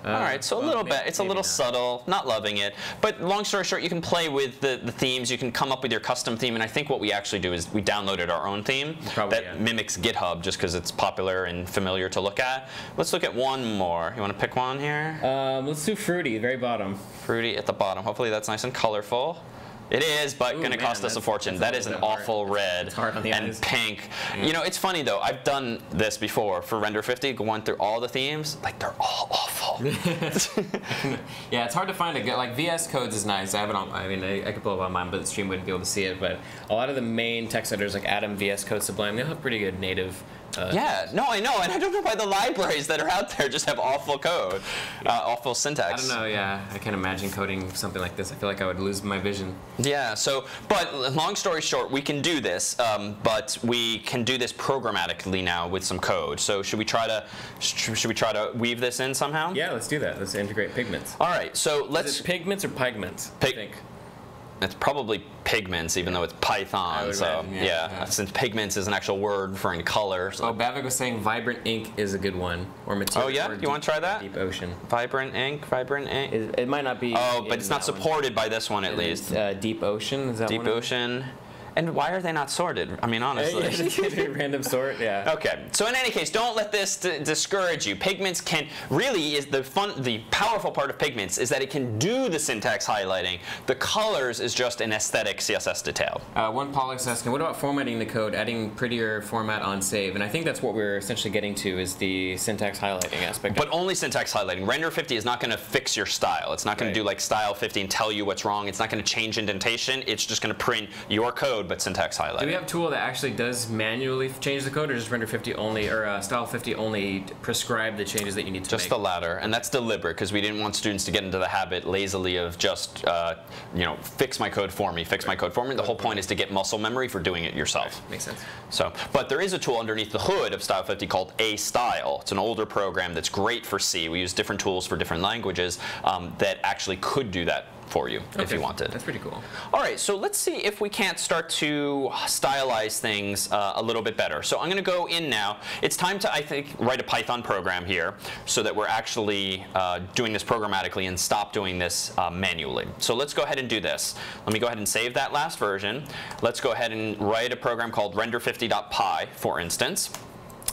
All right, so a little bit. It's a little subtle, not loving it. But long story short, you can play with the themes. You can come up with your custom theme. And I think what we actually do is we downloaded our own theme that mimics GitHub just because it's popular and familiar to look at. Let's look at one more. You want to pick one here? Let's do Fruity, very bottom. Fruity at the bottom. Hopefully that's nice and colorful. It is, but going to cost us a fortune. That is an awful red and pink. Yeah. You know, it's funny though. I've done this before for Render 50, going through all the themes. Like, they're all awful. hell? Yeah, it's hard to find a good, like VS Codes is nice. I have it on, I mean, I could pull it up on mine, but the stream wouldn't be able to see it. But a lot of the main text editors like Atom, VS Code, Sublime, they have pretty good native. Yeah, no, I know, and I don't know why the libraries that are out there just have awful code, awful syntax. I don't know, yeah, I can't imagine coding something like this. I feel like I would lose my vision. Yeah, so, but long story short, we can do this, but we can do this programmatically now with some code. So should we try to weave this in somehow? Yeah, let's do that. Let's integrate Pigments. All right, so let's. Is it Pigments or Pigments? I think. It's probably Pigments, even though it's Python. So imagine, yeah. Since Pigments is an actual word for in color. So oh, Bavik was saying Vibrant Ink is a good one, or Material. Oh yeah, you want to try that? Deep Ocean. Vibrant Ink. It might not be. Oh, but it's not supported by this one at least. Deep Ocean is that Deep one? Ocean. And why are they not sorted? I mean, honestly. Random sort, yeah. Okay, so in any case, don't let this discourage you. Pigments can really is the powerful part of Pigments is that it can do the syntax highlighting. The colors is just an aesthetic CSS detail. One Pollock's asking, what about formatting the code, adding prettier format on save? And I think that's what we're essentially getting to is the syntax highlighting aspect. But only syntax highlighting. Render 50 is not going to fix your style. It's not going to do like style 50 and tell you what's wrong. It's not going to change indentation. It's just going to print your code but syntax highlighting. Do we have a tool that actually does manually change the code, or just Render 50 only, or Style 50 only prescribe the changes that you need to make? Just the latter, and that's deliberate because we didn't want students to get into the habit lazily of just, you know, fix my code for me, fix my code for me. The whole point is to get muscle memory for doing it yourself. Right. Makes sense. So, but there is a tool underneath the hood of Style 50 called A-Style. It's an older program that's great for C. We use different tools for different languages that actually could do that for you if you wanted. That's pretty cool. All right, so let's see if we can't start to stylize things a little bit better. So I'm going to go in now. It's time to, I think, write a Python program here so that we're actually doing this programmatically and stop doing this manually. So let's go ahead and do this. Let me go ahead and save that last version. Let's go ahead and write a program called render50.py, for instance.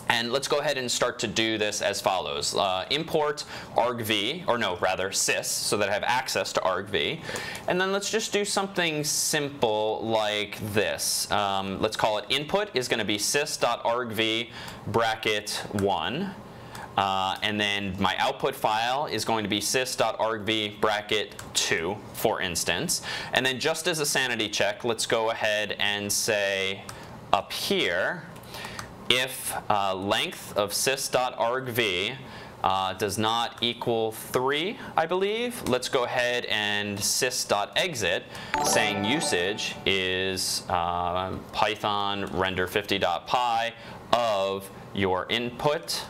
And let's go ahead and start to do this as follows. Import argv, or no, rather sys, so that I have access to argv. And then let's just do something simple like this. Let's call it input is going to be sys.argv bracket 1. And then my output file is going to be sys.argv bracket 2, for instance. And then just as a sanity check, let's go ahead and say up here, if length of sys.argv does not equal 3, I believe, let's go ahead and sys.exit, saying usage is Python render50.py of your input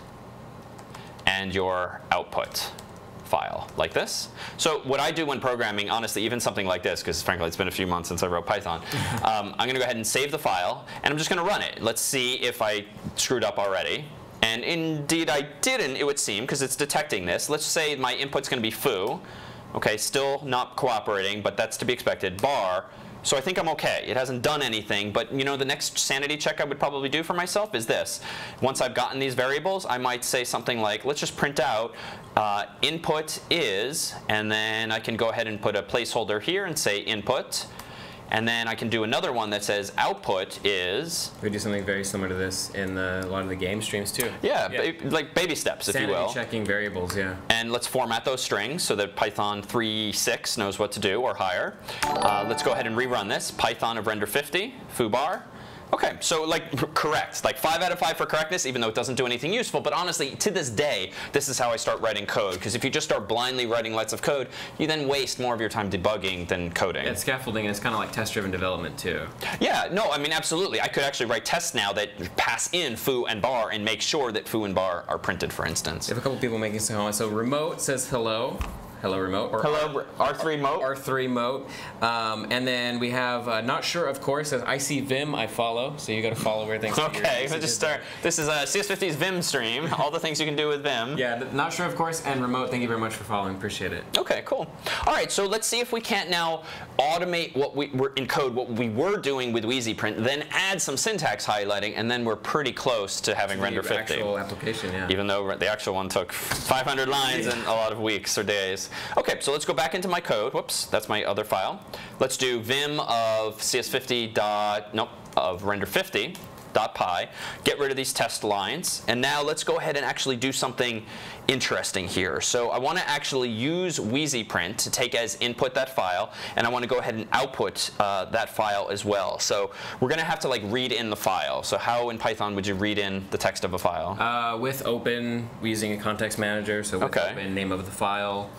and your output file, like this. So what I do when programming, honestly, even something like this, because frankly it's been a few months since I wrote Python, I'm going to go ahead and save the file, and I'm just going to run it. Let's see if I screwed up already. And indeed I didn't, it would seem, because it's detecting this. Let's say my input's going to be foo. Okay, still not cooperating, but that's to be expected. Bar. So I think I'm okay. It hasn't done anything, but you know, the next sanity check I would probably do for myself is this. Once I've gotten these variables, I might say something like, let's just print out input is, and then I can go ahead and put a placeholder here and say input. And then I can do another one that says output is. We do something very similar to this in a lot of the game streams too. Yeah, like baby steps, if you will. Sanity checking variables, yeah. And let's format those strings so that Python 3.6 knows what to do, or higher. Let's go ahead and rerun this. Python of render50, foobar. Okay, so like correct, like 5 out of 5 for correctness, even though it doesn't do anything useful. But honestly, to this day, this is how I start writing code. Because if you just start blindly writing lots of code, you then waste more of your time debugging than coding. Yeah, scaffolding is kind of like test-driven development too. Yeah, no, I mean absolutely. I could actually write tests now that pass in foo and bar and make sure that foo and bar are printed, for instance. We have a couple people making some comments. So remote says hello. Hello remote. Or hello R3 mote. R3 mote. And then we have not sure of course says I see Vim I follow. So you got to follow where things. Okay, we'll just start. This is CS50's Vim stream. All the things you can do with Vim. Yeah, not sure of course and remote. Thank you very much for following. Appreciate it. Okay, cool. All right, so let's see if we can't now automate what we were in code, what we were doing with WeezyPrint, then add some syntax highlighting, and then we're pretty close to having render 50. Actual application, yeah. Even though the actual one took 500 lines and a lot of weeks or days. Okay, so let's go back into my code. Whoops, that's my other file. Let's do vim of CS50 of render50. CS50.py, get rid of these test lines, and now let's go ahead and actually do something interesting here. So I want to actually use WeezyPrint to take as input that file, and I want to go ahead and output that file as well. So we're going to have to like read in the file. So how in Python would you read in the text of a file? With open, using a context manager. So with open, name of the file.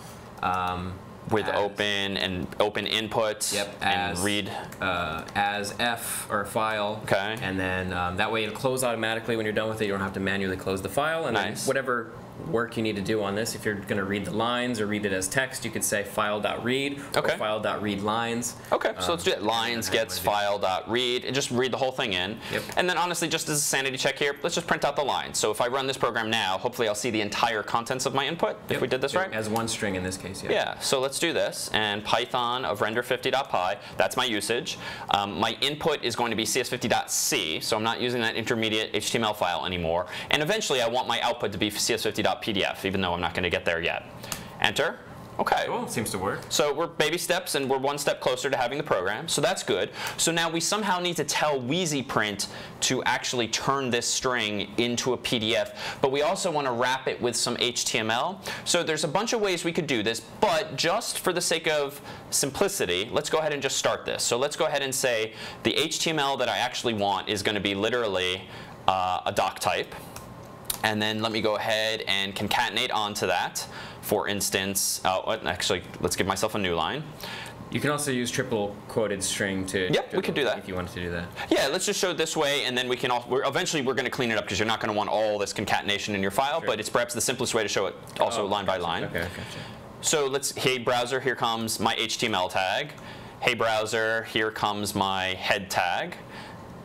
With open and open input. Yep. And read. As F or file. Okay. And then that way it'll close automatically when you're done with it. You don't have to manually close the file. And then whatever work you need to do on this, if you're going to read the lines or read it as text, you could say file.read or file.readLines. Okay, so let's do it. Lines gets file.read, and just read the whole thing in. Yep. And then honestly, just as a sanity check here, let's just print out the lines. So if I run this program now, hopefully I'll see the entire contents of my input, if we did this right. As one string in this case, Yeah, so let's do this. And Python of render50.py, that's my usage. My input is going to be CS50.c, so I'm not using that intermediate HTML file anymore. And eventually I want my output to be CS50.pdf, even though I'm not going to get there yet. Enter. Okay. Well, seems to work. So we're baby steps, and we're one step closer to having the program. So that's good. So now we somehow need to tell WeezyPrint to actually turn this string into a PDF, but we also want to wrap it with some HTML. So there's a bunch of ways we could do this, but just for the sake of simplicity, let's go ahead and just start this. So let's go ahead and say the HTML that I actually want is going to be literally a doc type. And then let me go ahead and concatenate onto that. For instance, actually, let's give myself a new line. You can also use triple quoted string to. Yep, we could do that. If you wanted to do that. Yeah, let's just show it this way, and then we can eventually we're going to clean it up because you're not going to want all this concatenation in your file, but it's perhaps the simplest way to show it also line by line. Okay, gotcha. So let's, hey browser, here comes my HTML tag. Hey browser, here comes my head tag.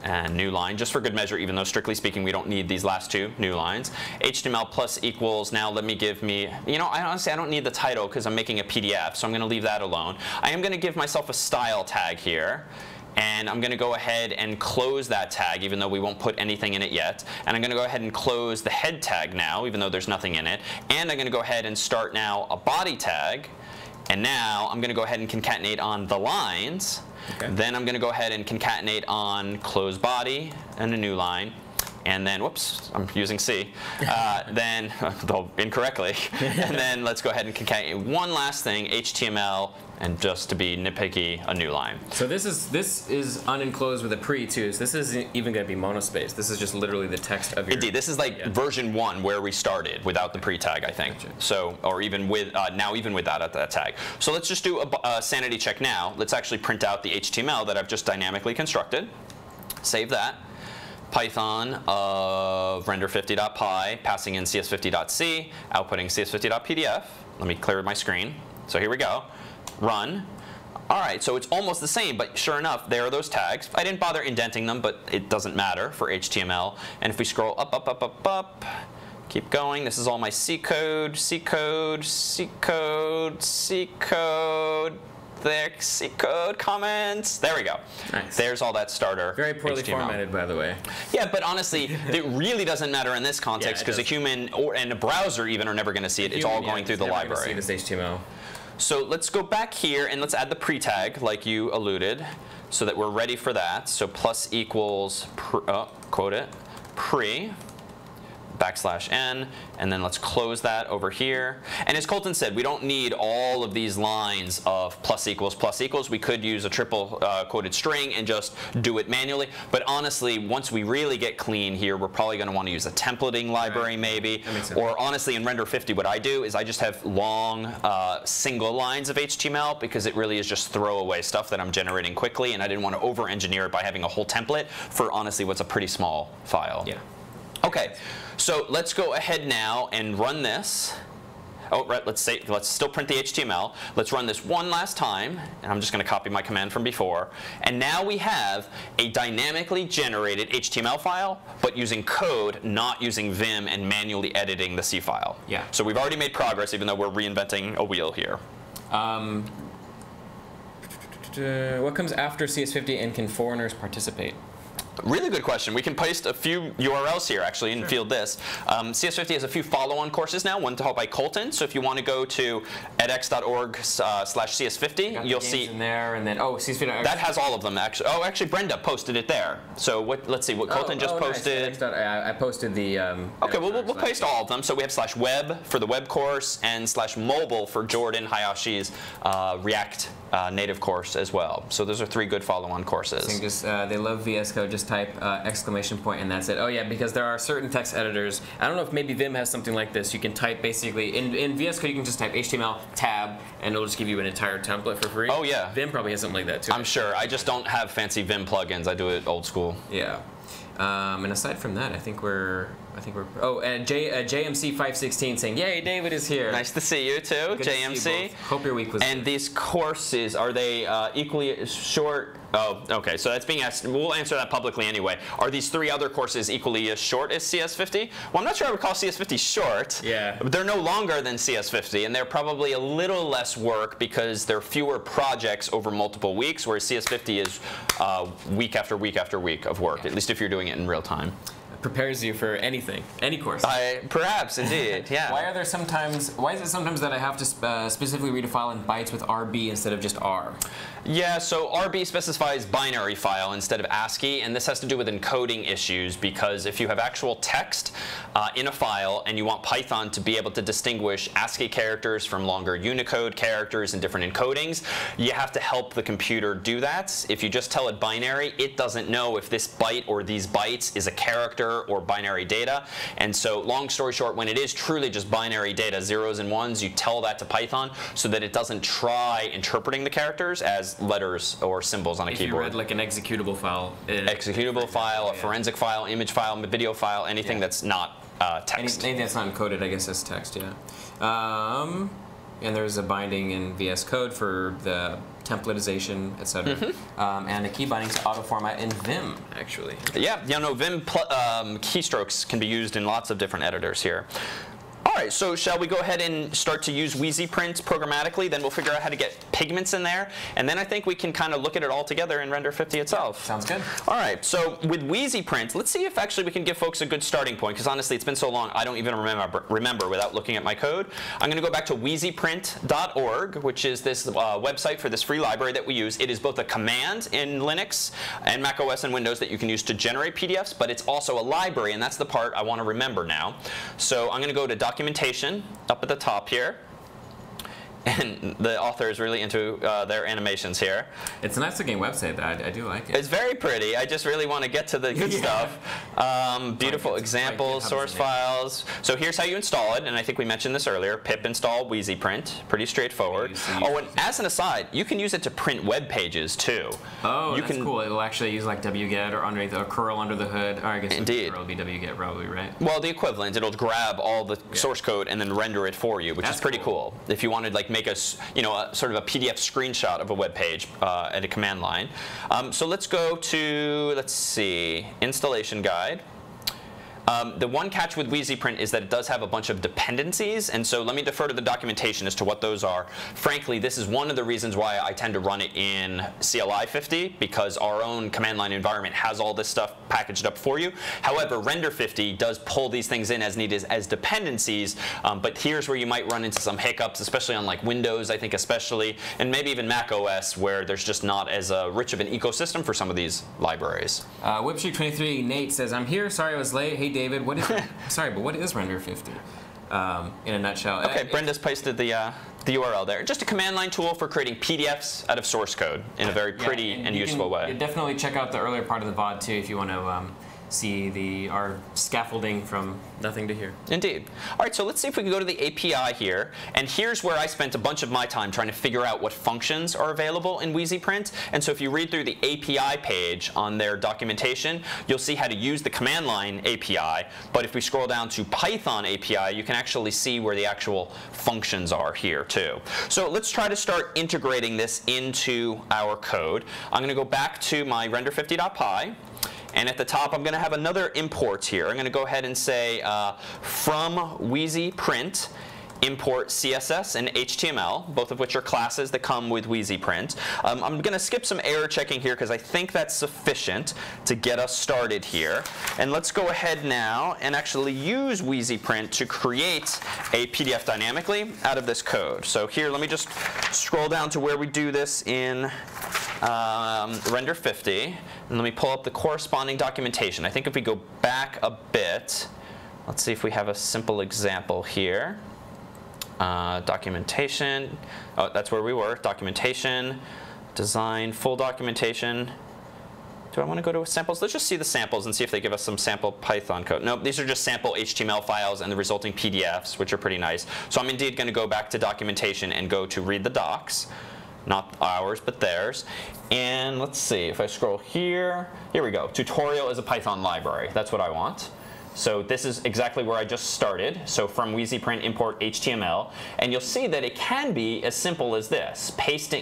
And new line, just for good measure, even though strictly speaking we don't need these last two new lines. HTML plus equals, now let me give me, honestly I don't need the title because I'm making a PDF, so I'm going to leave that alone. I am going to give myself a style tag here. And I'm going to go ahead and close that tag, even though we won't put anything in it yet. And I'm going to go ahead and close the head tag now, even though there's nothing in it. And I'm going to go ahead and start now a body tag. And now I'm going to go ahead and concatenate on the lines. Okay. Then I'm going to go ahead and concatenate on close body and a new line. And then, whoops, I'm using C. Then, though incorrectly. And then let's go ahead and concatenate one last thing, HTML, and just to be nitpicky, a new line. So this is unenclosed with a pre too. So this isn't even going to be monospace. This is just literally the text of your. Indeed, this is like version 1 where we started without the pre tag, I think. Gotcha. So, or even with now even without that tag. So let's just do a sanity check now. Let's actually print out the HTML that I've just dynamically constructed. Save that. Python of render50.py, passing in CS50.c, outputting CS50.pdf. Let me clear my screen. So here we go. Run. All right, so it's almost the same, but sure enough, there are those tags. I didn't bother indenting them, but it doesn't matter for HTML. And if we scroll up, up, up, up, up, keep going. This is all my C code, C code, C code, C code. There, C code comments. There we go. Nice. There's all that starter. Very poorly HTML. formatted, by the way. Yeah, but honestly, it really doesn't matter in this context because a human and a browser even are never going to see it. It's all going through the library. See this HTML. So let's go back here and let's add the pre tag, like you alluded, so that we're ready for that. So plus equals quote it pre. \n, and then let's close that over here. And as Colton said, we don't need all of these lines of plus equals. We could use a triple quoted string and just do it manually. But honestly, once we really get clean here, we're probably going to want to use a templating library maybe. Or honestly, in Render50, what I do is I just have long single lines of HTML because it really is just throwaway stuff that I'm generating quickly, and I didn't want to over-engineer it by having a whole template for honestly what's a pretty small file. Yeah. Okay, so let's go ahead now and run this. Oh, right, let's still print the HTML. Let's run this one last time, and I'm just going to copy my command from before. And now we have a dynamically generated HTML file, but using code, not using Vim and manually editing the C file. Yeah. So we've already made progress, even though we're reinventing a wheel here. What comes after CS50 and can foreigners participate? Really good question. We can paste a few URLs here, actually, and field this. CS50 has a few follow-on courses now, one taught by Colton. So if you want to go to edx.org/CS50, you'll see in there, and then CS50. That has all of them, actually. Oh, actually, Brenda posted it there. So let's see what Colton just posted. Nice. I posted the. Okay, well, we'll paste all of them. So we have /web for the web course and /mobile for Jordan Hayashi's React native course as well. So those are 3 good follow-on courses. They love VS Code. Just type exclamation point and that's it. Oh yeah, because there are certain text editors. I don't know if maybe Vim has something like this. You can type basically in VS Code. You can just type HTML tab and it'll just give you an entire template for free. Oh yeah. Vim probably has something like that too. I'm sure. I just don't have fancy Vim plugins. I do it old school. Yeah. And aside from that, I think we're. Oh, and JMC516 saying, "Yay, David is here." Nice to see you too, Good JMC. To see you both. Hope your week was. And good. these courses, are they equally short? Oh, okay. So that's being asked. We'll answer that publicly anyway. Are these 3 other courses equally as short as CS50? Well, I'm not sure I would call CS50 short. Yeah. But they're no longer than CS50, and they're probably a little less work because there are fewer projects over multiple weeks, whereas CS50 is week after week after week of work. At least if you're doing it in real time. Prepares you for anything, any course. Perhaps, indeed, yeah. Why is it sometimes that I have to specifically read a file in bytes with RB instead of just R? Yeah, so RB specifies binary file instead of ASCII, and this has to do with encoding issues because if you have actual text in a file and you want Python to be able to distinguish ASCII characters from longer Unicode characters and different encodings, you have to help the computer do that. If you just tell it binary, it doesn't know if this byte or these bytes is a character or binary data. And so long story short, when it is truly just binary data, 0s and 1s, you tell that to Python so that it doesn't try interpreting the characters as letters or symbols on a keyboard. If you read like an executable file. Executable file, a forensic file, image file, video file, anything that's not text. Anything that's not encoded, I guess, as text, yeah. And there's a binding in VS Code for the templatization, etc. And a key binding to auto format in Vim, actually. Yeah, Vim keystrokes can be used in lots of different editors here. All right, so shall we go ahead and start to use WeezyPrint programmatically? Then we'll figure out how to get Pigments in there. And then I think we can kind of look at it all together in Render 50 itself. Sounds good. All right, so with WeezyPrint, let's see if actually we can give folks a good starting point, because honestly, it's been so long, I don't even remember without looking at my code. I'm going to go back to wheezyprint.org, which is this website for this free library that we use. It is both a command in Linux and Mac OS and Windows that you can use to generate PDFs, but it's also a library, and that's the part I want to remember now. So I'm going to go to documentation up at the top here. And the author is really into their animations here. It's a nice looking website. I do like it. It's very pretty. I just really want to get to the good stuff. Beautiful examples, source files. So here's how you install it. And I think we mentioned this earlier. Pip install WeezyPrint. Pretty straightforward. Oh, and as an aside, you can use it to print web pages too. Oh, that's cool. It'll actually use like wget or underneath a curl under the hood. Or I guess curl would be wget probably, right? Well, the equivalent. It'll grab all the source code and then render it for you, which is pretty cool. If you wanted like make a sort of a PDF screenshot of a web page at a command line. So let's go to, let's see, installation guide. The one catch with WeezyPrint is that it does have a bunch of dependencies, and so let me defer to the documentation as to what those are. Frankly, this is one of the reasons why I tend to run it in CLI50, because our own command line environment has all this stuff packaged up for you. However, Render 50 does pull these things in as needed as dependencies, but here's where you might run into some hiccups, especially on like Windows, I think especially, and maybe even Mac OS, where there's just not as rich of an ecosystem for some of these libraries. Whipstreak23 Nate says, I'm here, sorry I was late. Hey David, what is sorry, but what is Render 50 in a nutshell? Okay, Brenda's pasted the URL there. Just a command line tool for creating PDFs out of source code in a very pretty and useful way. Definitely check out the earlier part of the VOD too if you want to see our scaffolding from nothing to here. Indeed. All right, so let's see if we can go to the API here. And here's where I spent a bunch of my time trying to figure out what functions are available in WeezyPrint. And so if you read through the API page on their documentation, you'll see how to use the command line API. But if we scroll down to Python API, you can actually see where the actual functions are here too. So let's try to start integrating this into our code. I'm going to go back to my render50.py. And at the top, I'm going to have another import here. I'm going to go ahead and say from WeezyPrint import CSS and HTML, both of which are classes that come with WeezyPrint. I'm going to skip some error checking here because I think that's sufficient to get us started here. And let's go ahead now and actually use WeezyPrint to create a PDF dynamically out of this code. So here, let me just scroll down to where we do this in Render 50, and let me pull up the corresponding documentation. I think if we go back a bit, let's see if we have a simple example here. Documentation, oh, that's where we were. Documentation, design, full documentation. Do I want to go to samples? Let's just see the samples and see if they give us some sample Python code. Nope, these are just sample HTML files and the resulting PDFs, which are pretty nice. So I'm indeed going to go back to documentation and go to read the docs. Not ours, but theirs. And let's see, if I scroll here, here we go. Tutorial is a Python library. That's what I want. So this is exactly where I just started. So from WeezyPrint import HTML. And you'll see that it can be as simple as this.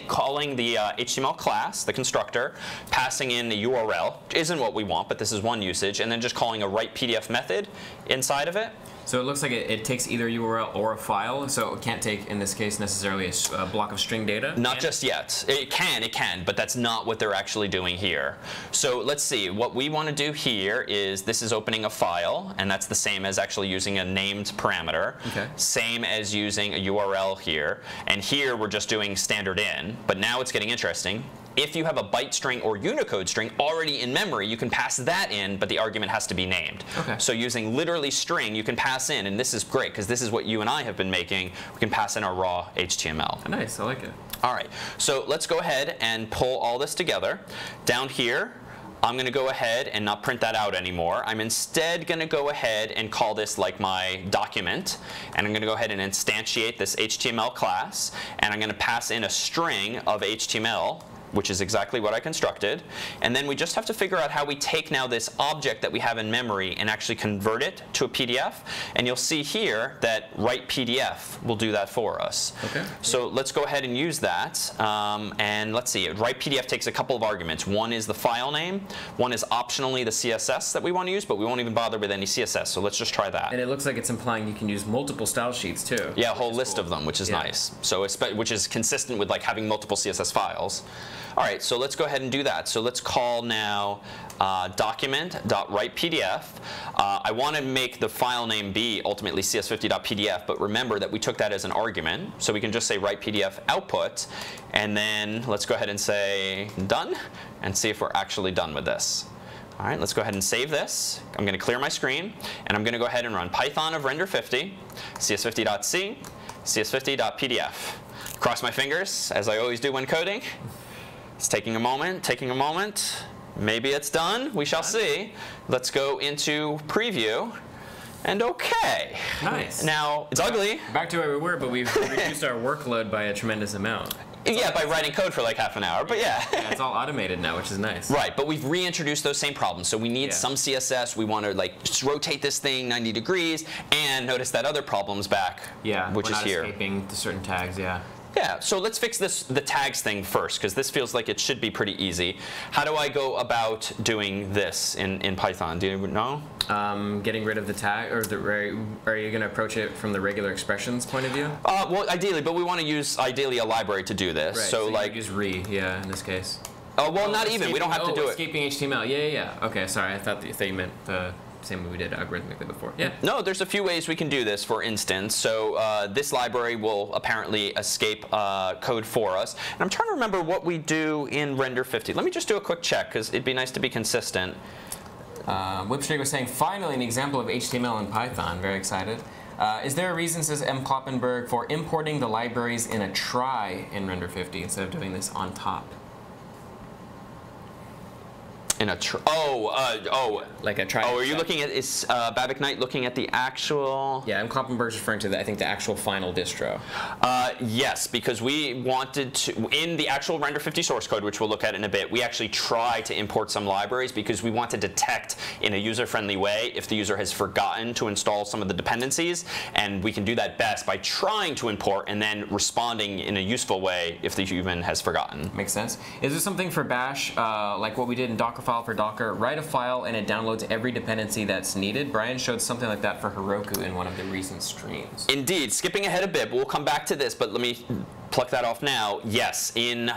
Calling the HTML class, the constructor, passing in the URL, which isn't what we want, but this is one usage, and then just calling a write PDF method inside of it. So it looks like it takes either URL or a file, so it can't take, in this case, necessarily a block of string data? Not just yet. It can, but that's not what they're actually doing here. So let's see. What we want to do here is this is opening a file, and that's the same as actually using a named parameter. Okay. Same as using a URL here. And here we're just doing standard in, but now it's getting interesting. If you have a byte string or Unicode string already in memory, you can pass that in, but the argument has to be named. Okay. So using literally string, you can pass in, and this is great because this is what you and I have been making. We can pass in our raw HTML. Nice, I like it. All right, so let's go ahead and pull all this together. Down here, I'm going to go ahead and not print that out anymore. I'm instead going to go ahead and call this like my document. And I'm going to go ahead and instantiate this HTML class. And I'm going to pass in a string of HTML, which is exactly what I constructed. And then we just have to figure out how we take now this object that we have in memory and actually convert it to a PDF. And you'll see here that write PDF will do that for us. Okay. So let's go ahead and use that. And let's see, write PDF takes a couple of arguments. One is the file name. One is optionally the CSS that we want to use, but we won't even bother with any CSS. So let's just try that. And it looks like it's implying you can use multiple style sheets too. Yeah, a whole list of them, which is nice. So which is consistent with like having multiple CSS files. All right, so let's go ahead and do that. So let's call now document.writePDF. I want to make the file name be ultimately CS50.pdf, but remember that we took that as an argument. So we can just say write PDF output, and then let's go ahead and say done, and see if we're actually done with this. All right, let's go ahead and save this. I'm going to clear my screen, and I'm going to go ahead and run Python of render 50, CS50.c, CS50.pdf. Cross my fingers, as I always do when coding. It's taking a moment, Maybe it's done. We shall see. Let's go into preview. And OK. Nice. Now, it's ugly. Back to where we were, but we've reduced our workload by a tremendous amount. Yeah, by writing code for like half an hour, but yeah. Yeah, it's all automated now, which is nice. Right, but we've reintroduced those same problems. So we need some CSS. We want to like just rotate this thing 90 degrees, and notice that other problem's back, which is here. We're not escaping to certain tags, yeah. Yeah, so let's fix the tags thing first, because this feels like it should be pretty easy. How do I go about doing this in Python? Do you know? Getting rid of the tag, or are you going to approach it from the regular expressions point of view? Well, ideally, but we want to use ideally a library to do this. Right, so like use re, yeah, in this case. Oh, well, not even. We don't have to do it. Escaping HTML. Yeah. Okay, sorry. I thought you meant the same way we did algorithmically before. Yeah. No, there's a few ways we can do this, for instance. So this library will apparently escape code for us. And I'm trying to remember what we do in render 50. Let me just do a quick check, because it'd be nice to be consistent. Whipstreak was saying, finally, an example of HTML in Python. Very excited. Is there a reason, says M. Kloppenberg, for importing the libraries in a try in render 50 instead of doing this on top? In a like a try. Oh, are you looking at, is Babak Knight looking at the actual? Yeah, and Kloppenberg's referring to I think the actual final distro. Yes, because we wanted to, in the actual render 50 source code, which we'll look at in a bit, we actually try to import some libraries because we want to detect in a user-friendly way if the user has forgotten to install some of the dependencies, and we can do that best by trying to import and then responding in a useful way if the human has forgotten. Makes sense. Is there something for Bash, like what we did in Dockerfile file for Docker, write a file, and it downloads every dependency that's needed. Brian showed something like that for Heroku in one of the recent streams. Indeed. Skipping ahead a bit, but we'll come back to this, but let me pluck that off now. Yes, in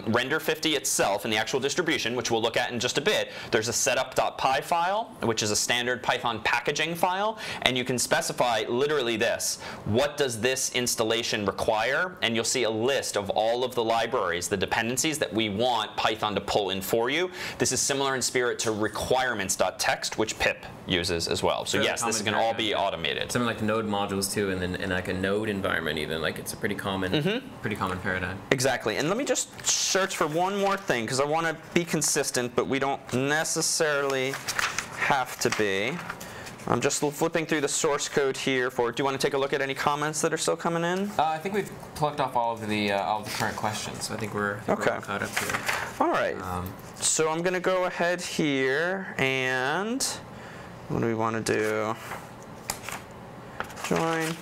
Render 50 itself, in the actual distribution, which we'll look at in just a bit, there's a setup.py file, which is a standard Python packaging file, and you can specify literally this. What does this installation require? And you'll see a list of all of the libraries, the dependencies that we want Python to pull in for you. This is similar in spirit to requirements.txt, which pip uses as well. So yes, this is going to all be automated. Something like node modules too, and then like a node environment even. Like it's a pretty common, pretty common paradigm. Exactly. And let me just search for one more thing because I want to be consistent, but we don't necessarily have to be. I'm just flipping through the source code here for. Do you want to take a look at any comments that are still coming in? I think we've plucked off all of the current questions. So I think we're caught up here. All right. So I'm going to go ahead here and what do we want to do? Join.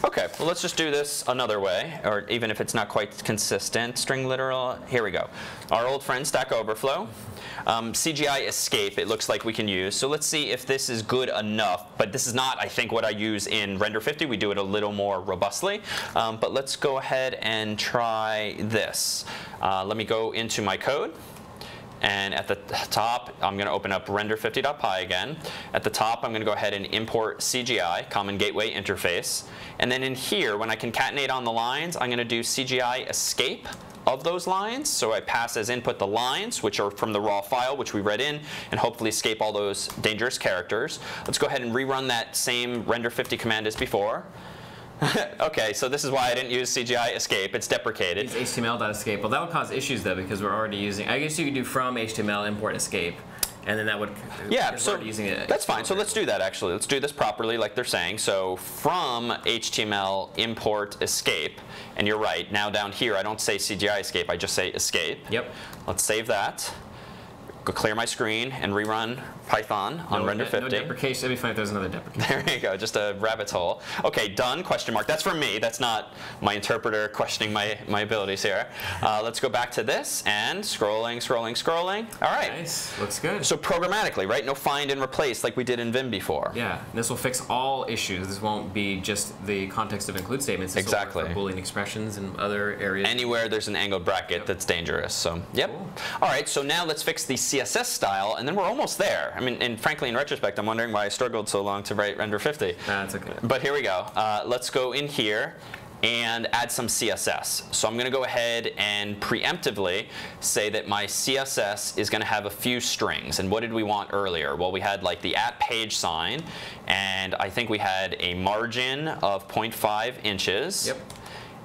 Okay, well let's just do this another way, or even if it's not quite consistent. String literal, here we go. Our old friend Stack Overflow. CGI escape, it looks like we can use. So let's see if this is good enough. But this is not, I think, what I use in Render 50. We do it a little more robustly. But let's go ahead and try this. Let me go into my code. And at the top, I'm going to open up render50.py again. At the top, I'm going to go ahead and import CGI, Common Gateway Interface. And then in here, when I concatenate on the lines, I'm going to do CGI escape of those lines. So I pass as input the lines, which are from the raw file, which we read in, and hopefully escape all those dangerous characters. Let's go ahead and rerun that same render50 command as before. Okay, so this is why I didn't use CGI escape. It's deprecated. Use HTML.escape. Well, that would cause issues though because we're already using. I guess you could do from HTML import escape, and then that would. Yeah, so using it. That's fine. So let's do that actually. Let's do this properly, like they're saying. So from HTML import escape, and you're right. Now down here, I don't say CGI escape. I just say escape. Yep. Let's save that. Go clear my screen and rerun Python on Render 50. No deprecation. It'd be fine if there's another deprecation. There you go, just a rabbit's hole. Okay, done, question mark. That's from me. That's not my interpreter questioning my abilities here. Let's go back to this and scrolling. All right. Nice, looks good. So programmatically, right? No find and replace like we did in Vim before. Yeah, this will fix all issues. This won't be just the context of include statements. This exactly. will work for Boolean expressions and other areas. Anywhere there's an angled bracket that's dangerous. So, yep. Cool. All right, so now let's fix the CSS style, and then we're almost there. I mean, and frankly, in retrospect, I'm wondering why I struggled so long to write Render 50. That's okay. But here we go. Let's go in here and add some CSS. So I'm going to go ahead and preemptively say that my CSS is going to have a few strings. And what did we want earlier? Well, we had like the @page sign, and I think we had a margin of 0.5 inches. Yep.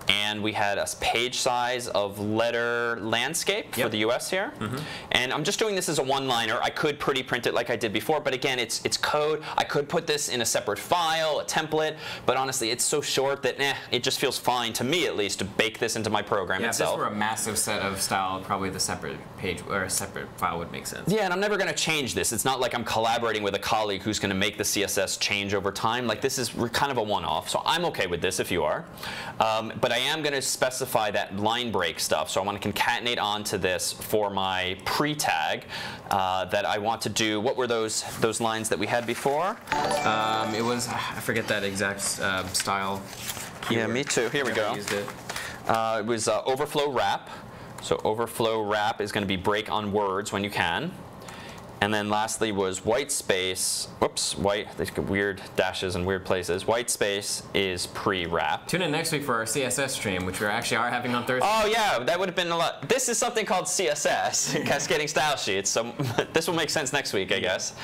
And we had a page size of letter landscape for the US here. And I'm just doing this as a one-liner. I could pretty print it like I did before, but again, it's code. I could put this in a separate file, a template, but honestly, it's so short that it just feels fine, to me at least, to bake this into my program itself. If this were a massive set of style, probably the separate page or a separate file would make sense. Yeah, and I'm never going to change this. It's not like I'm collaborating with a colleague who's going to make the CSS change over time. Like, this is kind of a one-off, so I'm okay with this if you are. But I am going to specify that line break stuff. So I want to concatenate onto this for my pre-tag that I want to do. What were those lines that we had before? It was, I forget that exact style. Yeah, me too. Here we go. It was overflow wrap. So overflow wrap is going to be break on words when you can. And then lastly was white space. Whoops, white. They get weird dashes in weird places. White space is pre-wrap. Tune in next week for our CSS stream, which we actually are having on Thursday. Oh yeah, that would have been a lot. This is something called CSS, Cascading Style Sheets. So this will make sense next week, I guess.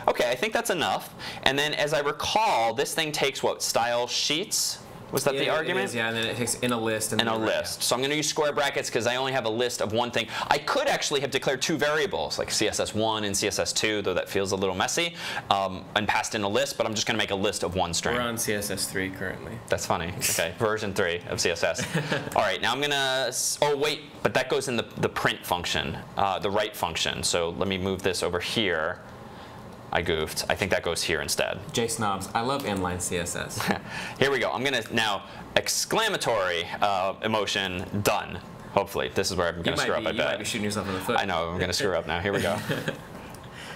Okay, I think that's enough. And then as I recall, this thing takes what, style sheets? Was that the argument? It is, yeah, and then it takes in a list. In a list. So I'm going to use square brackets because I only have a list of one thing. I could actually have declared two variables, like CSS1 and CSS2, though that feels a little messy, and passed in a list, but I'm just going to make a list of one string. We're on CSS3 currently. That's funny. Okay, version 3 of CSS. All right, now I'm going to, oh wait, but that goes in the print function, the write function. So let me move this over here. I goofed. I think that goes here instead. JSnobs, I love inline CSS. Here we go. I'm going to now exclamatory emotion done. Hopefully. This is where I'm going to screw up, I bet. You might be shooting yourself in the foot. I know, I'm going to screw up now. Here we go.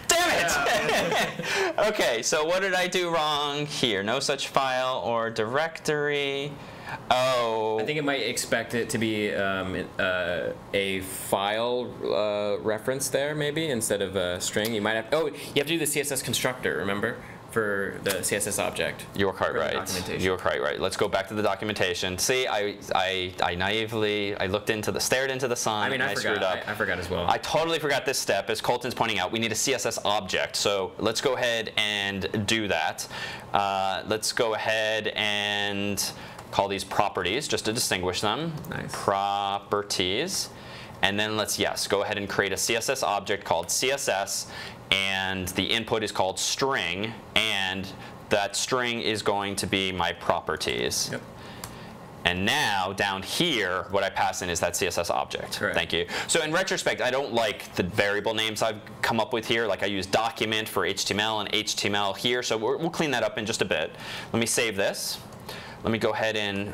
Damn it! Okay, so what did I do wrong here? No such file or directory. Oh. I think it might expect it to be a file reference there, maybe, instead of a string. You might have. Oh, you have to do the CSS constructor, remember? For the CSS object. You are quite right. You are quite right. Let's go back to the documentation. See, I naively stared into the sun. I mean, and I screwed up. I forgot as well. I totally forgot this step. As Colton's pointing out, we need a CSS object. So let's go ahead and do that. Let's go ahead and call these properties just to distinguish them. Nice. Properties. And then let's, go ahead and create a CSS object called CSS, and the input is called string, and that string is going to be my properties. Yep. And now down here, what I pass in is that CSS object. Correct. Thank you. So in retrospect, I don't like the variable names I've come up with here. Like I use document for HTML and HTML here, so we'll clean that up in just a bit. Let me save this. Let me go ahead and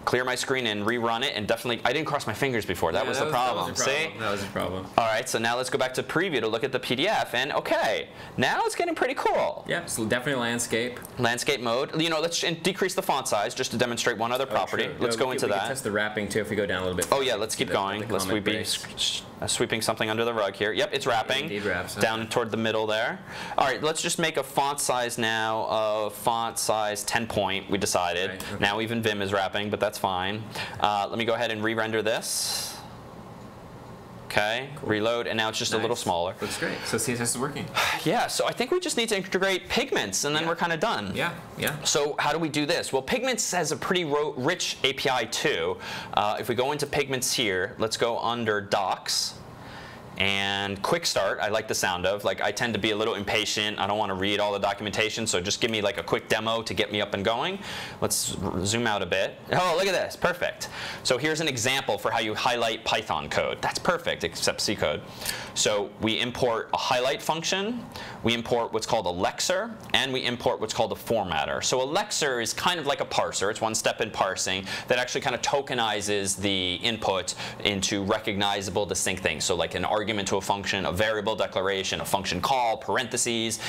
clear my screen and rerun it, and definitely, I didn't cross my fingers before. That was the problem. See? That was the problem. All right, so now let's go back to preview to look at the PDF, and okay, now it's getting pretty cool. Yeah, so definitely landscape. Landscape mode. You know, let's decrease the font size just to demonstrate one other property. True. Let's go into we that. can test the wrapping too if we go down a little bit. Oh yeah, let's keep going. Let's be sweeping something under the rug here. Yep, it's wrapping. Indeed wraps. Down toward the middle there. All right, let's just make a font size now of font size 10 point, we decided. Right, okay. Now even Vim is wrapping, but that's fine. Let me go ahead and re-render this. Okay, cool. Reload, and now it's just a little smaller. Looks great. So CSS is working. Yeah, so I think we just need to integrate Pigments, and then we're kind of done. Yeah, yeah. So how do we do this? Well, Pigments has a pretty rich API too. If we go into Pigments here, let's go under Docs. And quick start, I like the sound of. Like, I tend to be a little impatient. I don't want to read all the documentation, so just give me like a quick demo to get me up and going. Let's zoom out a bit. Oh, look at this, perfect. So here's an example for how you highlight Python code. That's perfect, except C code. So we import a highlight function, we import what's called a lexer, and we import what's called a formatter. So a lexer is kind of like a parser. It's one step in parsing that actually kind of tokenizes the input into recognizable, distinct things. So like an argument to a function, a variable declaration, a function call, parentheses,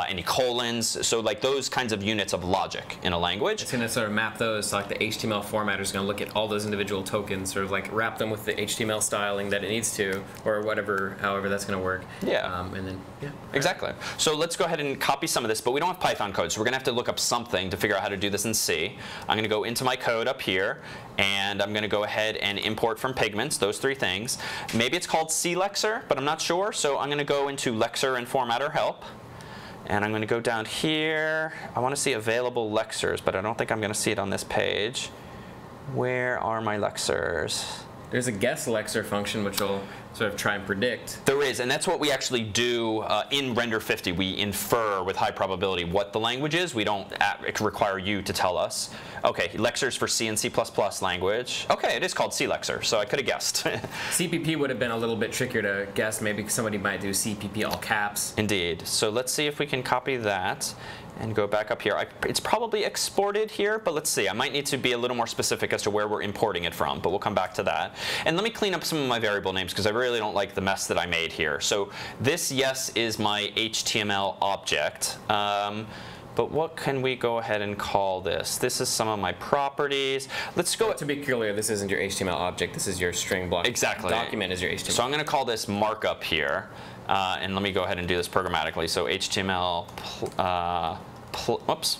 any colons. So like those kinds of units of logic in a language. It's going to sort of map those. So like the HTML formatter is going to look at all those individual tokens, sort of like wrap them with the HTML styling that it needs to, or whatever, however that's going to work. Yeah. And then, yeah. Exactly. So let's go ahead and copy some of this, but we don't have Python code, so we're going to have to look up something to figure out how to do this in C. I'm going to go into my code up here, and I'm going to go ahead and import from Pigments, those three things. Maybe it's called CLexer, but I'm not sure, so I'm going to go into Lexer and Formatter Help. And I'm going to go down here. I want to see available lexers, but I don't think I'm going to see it on this page. Where are my lexers? There's a guess lexer function which will sort of try and predict. There is, and that's what we actually do in Render 50. We infer with high probability what the language is. We don't require you to tell us. Okay, lexers for C and C++ language. Okay, it is called CLexer, so I could have guessed. CPP would have been a little bit trickier to guess. Maybe somebody might do CPP all caps. Indeed. So let's see if we can copy that and go back up here. It's probably exported here, but let's see. I might need to be a little more specific as to where we're importing it from, but we'll come back to that. And let me clean up some of my variable names because I really don't like the mess that I made here. So this, yes, is my HTML object. But what can we go ahead and call this? This is some of my properties. Let's go. To be clear, this isn't your HTML object. This is your string block. Exactly. Document is your HTML. So I'm going to call this markup here. And let me go ahead and do this programmatically. So HTML, whoops,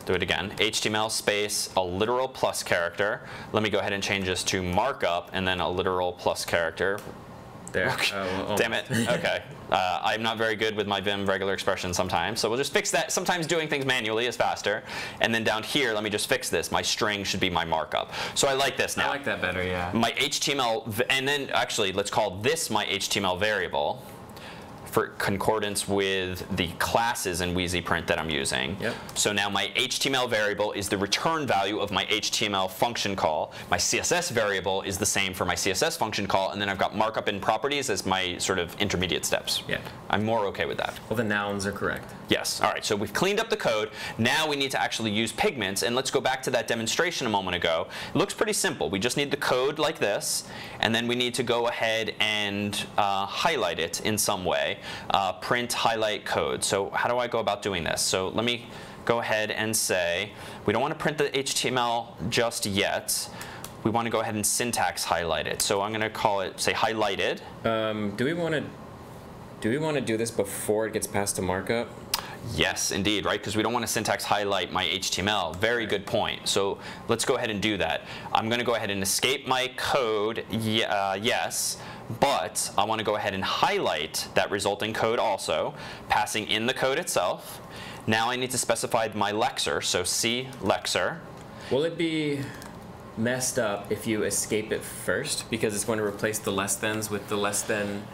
do it again. HTML space a literal plus character. Let me go ahead and change this to markup and then a literal plus character. There. Damn it. Okay. I'm not very good with my Vim regular expressions sometimes, so we'll just fix that. Sometimes doing things manually is faster. And then down here, let me just fix this. My string should be my markup. So I like this now. I like that better, yeah. My HTML, and then actually, let's call this my HTML variable. for concordance with the classes in WeezyPrint that I'm using. Yep. So now my HTML variable is the return value of my HTML function call. My CSS variable is the same for my CSS function call, and then I've got markup and properties as my sort of intermediate steps. Yeah. I'm more okay with that. Well, the nouns are correct. Yes. All right. So we've cleaned up the code. Now we need to actually use Pigments, and let's go back to that demonstration a moment ago. It looks pretty simple. We just need the code like this, and then we need to go ahead and highlight it in some way. Print highlight code. So how do I go about doing this? So let me go ahead and say we don't want to print the HTML just yet. We want to go ahead and syntax highlight it. So I'm going to call it, say, highlighted. Do we want to do this before it gets passed to markup? Yes, indeed, right? Because we don't want to syntax highlight my HTML. Very good point. So let's go ahead and do that. I'm going to go ahead and escape my code, yes, but I want to go ahead and highlight that resulting code also, passing in the code itself. Now I need to specify my lexer, so C lexer. Will it be messed up if you escape it first, because it's going to replace the less thans with the less than?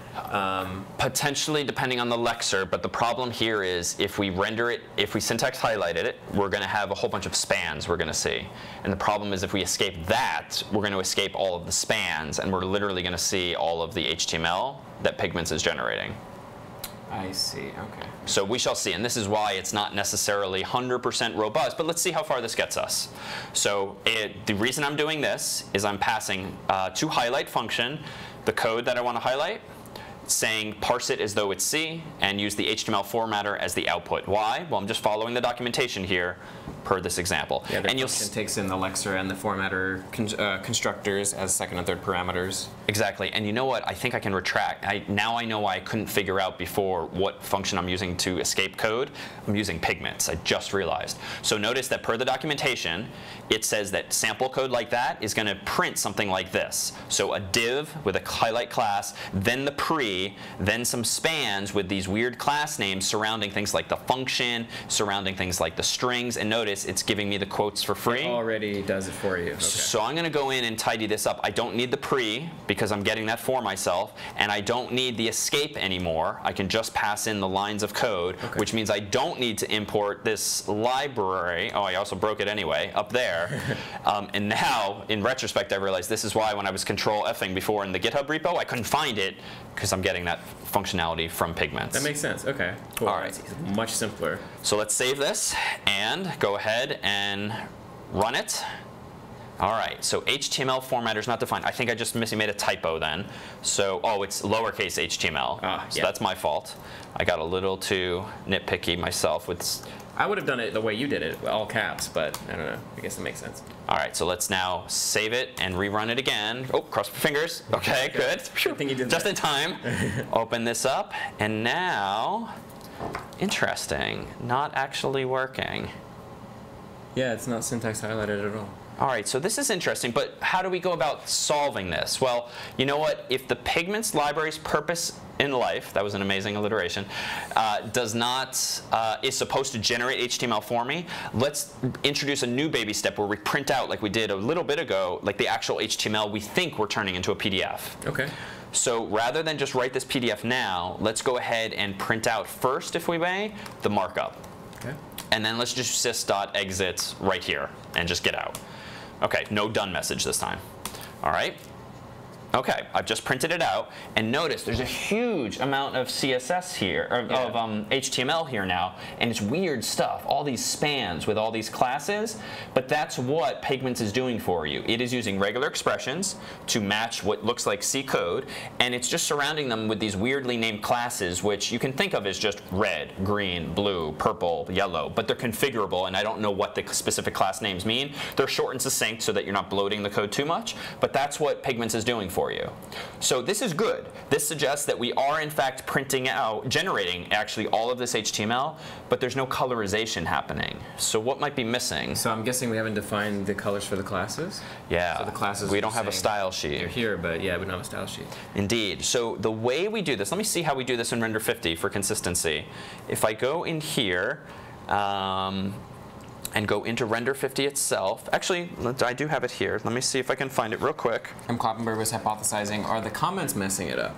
Potentially, depending on the lexer, but the problem here is if we render it, if we syntax highlighted it, we're going to have a whole bunch of spans we're going to see. And the problem is if we escape that, we're going to escape all of the spans, and we're literally going to see all of the HTML that Pigments is generating. I see, okay. So we shall see, and this is why it's not necessarily 100% robust, but let's see how far this gets us. So the reason I'm doing this is I'm passing to highlight function the code that I want to highlight, saying parse it as though it's C, and use the HTML formatter as the output. Why? Well, I'm just following the documentation here per this example. Yeah, the function takes in the lexer and the formatter constructors as second and third parameters. Exactly, and you know what? I think I can retract. Now I know why I couldn't figure out before what function I'm using to escape code. I'm using Pigments, I just realized. So notice that per the documentation, it says that sample code like that is going to print something like this. So a div with a highlight class, then the pre, then some spans with these weird class names surrounding things like the function, surrounding things like the strings, and notice it's giving me the quotes for free. It already does it for you. Okay. So I'm going to go in and tidy this up. I don't need the pre because I'm getting that for myself, and I don't need the escape anymore. I can just pass in the lines of code, which means I don't need to import this library. Oh, I also broke it anyway, up there. And now, in retrospect, I realized this is why when I was Control-Fing before in the GitHub repo, I couldn't find it because I'm getting that functionality from Pigments. That makes sense. Okay, cool. All right. It's much simpler. So let's save this and go ahead and run it. All right, so HTML formatter is not defined. I think I just made a typo then. So, oh, it's lowercase HTML. So that's my fault. I got a little too nitpicky myself with. I would have done it the way you did it, all caps, but I don't know. I guess it makes sense. All right, so let's now save it and rerun it again. Oh, cross my fingers. Okay, good. I think you did just that. in time. Open this up, and now, interesting, not actually working. Yeah, it's not syntax highlighted at all. All right, so this is interesting, but how do we go about solving this? Well, you know what? If the Pigments library's purpose in life, that was an amazing alliteration, is supposed to generate HTML for me, let's introduce a new baby step where we print out, like we did a little bit ago, like the actual HTML we think we're turning into a PDF. Okay. So rather than just write this PDF now, let's go ahead and print out first, if we may, the markup. Okay. And then let's just sys.exit right here and just get out. Okay, no done message this time. All right. Okay, I've just printed it out, and notice there's a huge amount of CSS here, of HTML here now, and it's weird stuff, all these spans with all these classes, but that's what Pigments is doing for you. It is using regular expressions to match what looks like C code, and it's just surrounding them with these weirdly named classes, which you can think of as just red, green, blue, purple, yellow, but they're configurable, and I don't know what the specific class names mean. They're short and succinct so that you're not bloating the code too much, but that's what Pigments is doing for you. So this is good. This suggests that we are in fact printing out, generating actually all of this HTML, but there's no colorization happening. So what might be missing? So I'm guessing we haven't defined the colors for the classes? Yeah. So the classes, we don't have a style sheet. They're here, but yeah, we don't have a style sheet. Indeed. So the way we do this, let me see how we do this in Render 50 for consistency. If I go in here, and go into Render 50 itself. Actually, I do have it here. Let me see if I can find it real quick. Kloppenberg was hypothesizing, are the comments messing it up?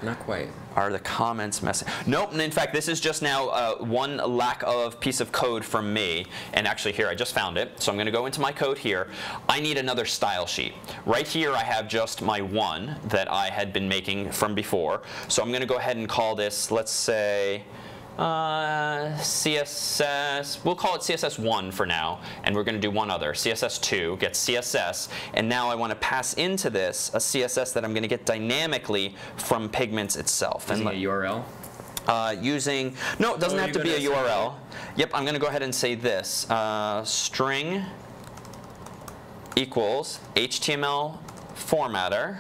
Not quite. Are the comments messy? Nope, and in fact, this is just now one lack of piece of code from me. And actually here, I just found it. So I'm gonna go into my code here. I need another style sheet. Right here, I have just my one that I had been making from before. So I'm gonna go ahead and call this, let's say, CSS, we'll call it CSS1 for now, and we're going to do one other. CSS2 gets CSS, and now I want to pass into this a CSS that I'm going to get dynamically from Pigments itself. Using a URL? No, it doesn't have to be a URL. Yep, I'm going to go ahead and say this. String equals HTML formatter